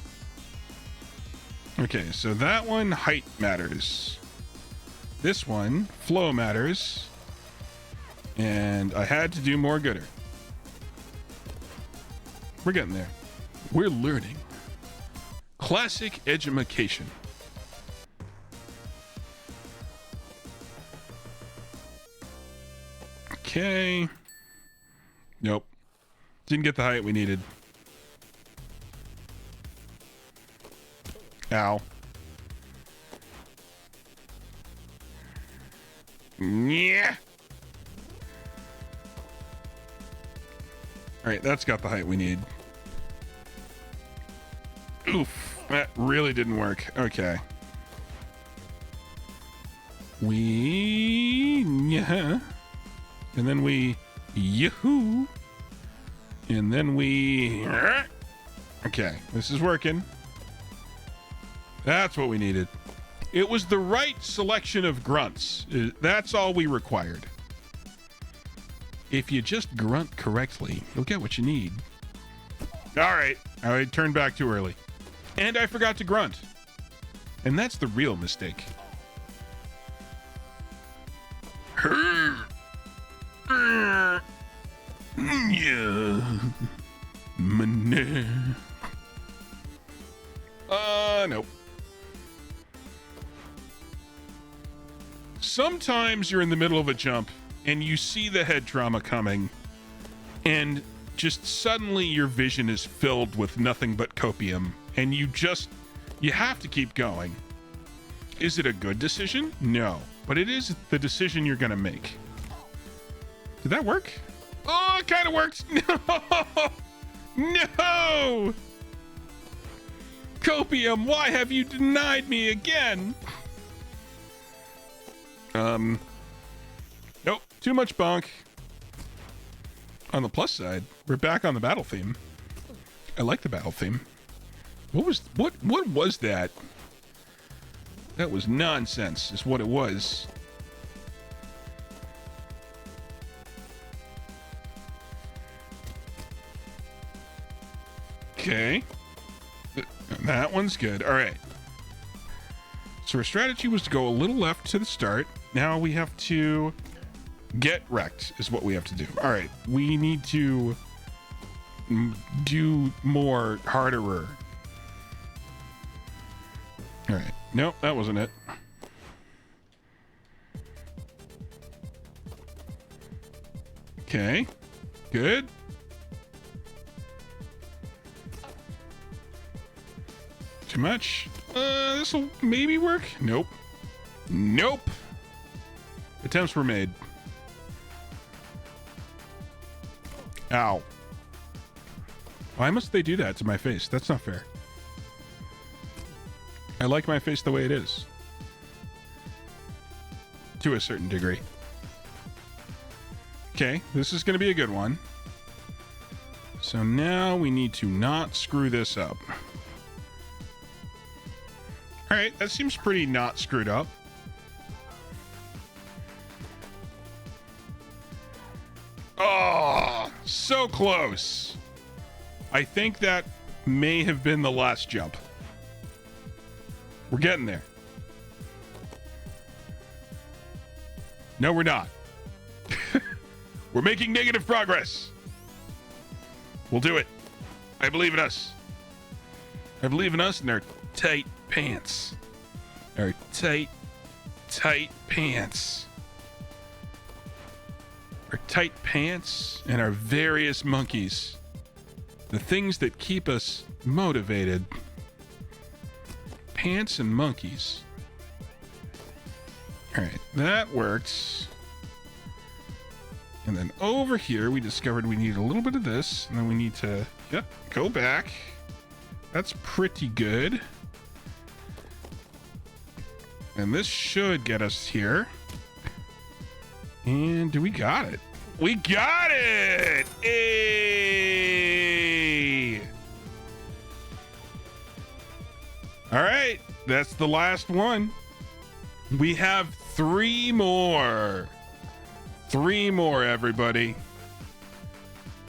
Okay, so that one, height matters. This one, flow matters. And I had to do more gooder. We're getting there. We're learning. Classic edumacation. Okay. Nope. Didn't get the height we needed. Ow. Yeah. All right, that's got the height we need. Oof, that really didn't work. Okay. Yeah. And then we yahoo. And then we okay, this is working. That's what we needed. It was the right selection of grunts. That's all we required. If you just grunt correctly, you'll get what you need. All right, I turned back too early. And I forgot to grunt. And that's the real mistake. Yeah. Nope. Sometimes you're in the middle of a jump and you see the head trauma coming and just suddenly your vision is filled with nothing but copium and you have to keep going. Is it a good decision? No, but it is the decision you're gonna make. Did that work? Oh, it kind of worked. No! No! Copium, why have you denied me again? Nope, too much bonk. On the plus side, we're back on the battle theme. I like the battle theme. What was that? That was nonsense, is what it was. Okay. That one's good. All right. So our strategy was to go a little left to the start. Now we have to get wrecked is what we have to do. All right. We need to do more harderer. All right. Nope, that wasn't it. Okay. Good. Too much. This will maybe work. Nope. Nope. Attempts were made. Ow. Why must they do that to my face? That's not fair. I like my face the way it is. To a certain degree. Okay, this is going to be a good one. So now we need to not screw this up. All right, that seems pretty not screwed up. so close. I think that may have been the last jump. We're getting there. No, we're not. We're making negative progress. We'll do it. I believe in us. I believe in us and our tight pants. Our tight pants. Our tight pants and our various monkeys. The things that keep us motivated. Pants and monkeys. All right, that works. And then over here, we discovered we need a little bit of this. And then we need to, go back. That's pretty good. And this should get us here. And we got it. We got it! Hey! All right, that's the last one. We have 3 more. 3 more, everybody.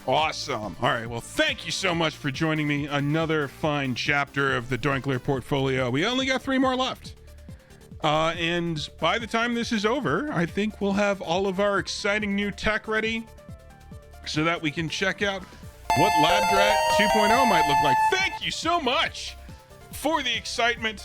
Awesome. All right, well, thank you so much for joining me. Another fine chapter of the Doinkler portfolio. We only got 3 more left. And by the time this is over, I think we'll have all of our exciting new tech ready so that we can check out what LabDrat 2.0 might look like. Thank you so much for the excitement.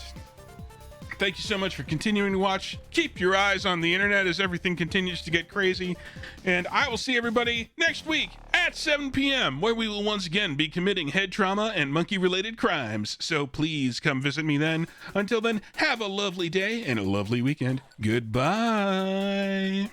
Thank you so much for continuing to watch. Keep your eyes on the internet as everything continues to get crazy. And I will see everybody next week at 7 p.m., where we will once again be committing head trauma and monkey-related crimes. So please come visit me then. Until then, have a lovely day and a lovely weekend. Goodbye.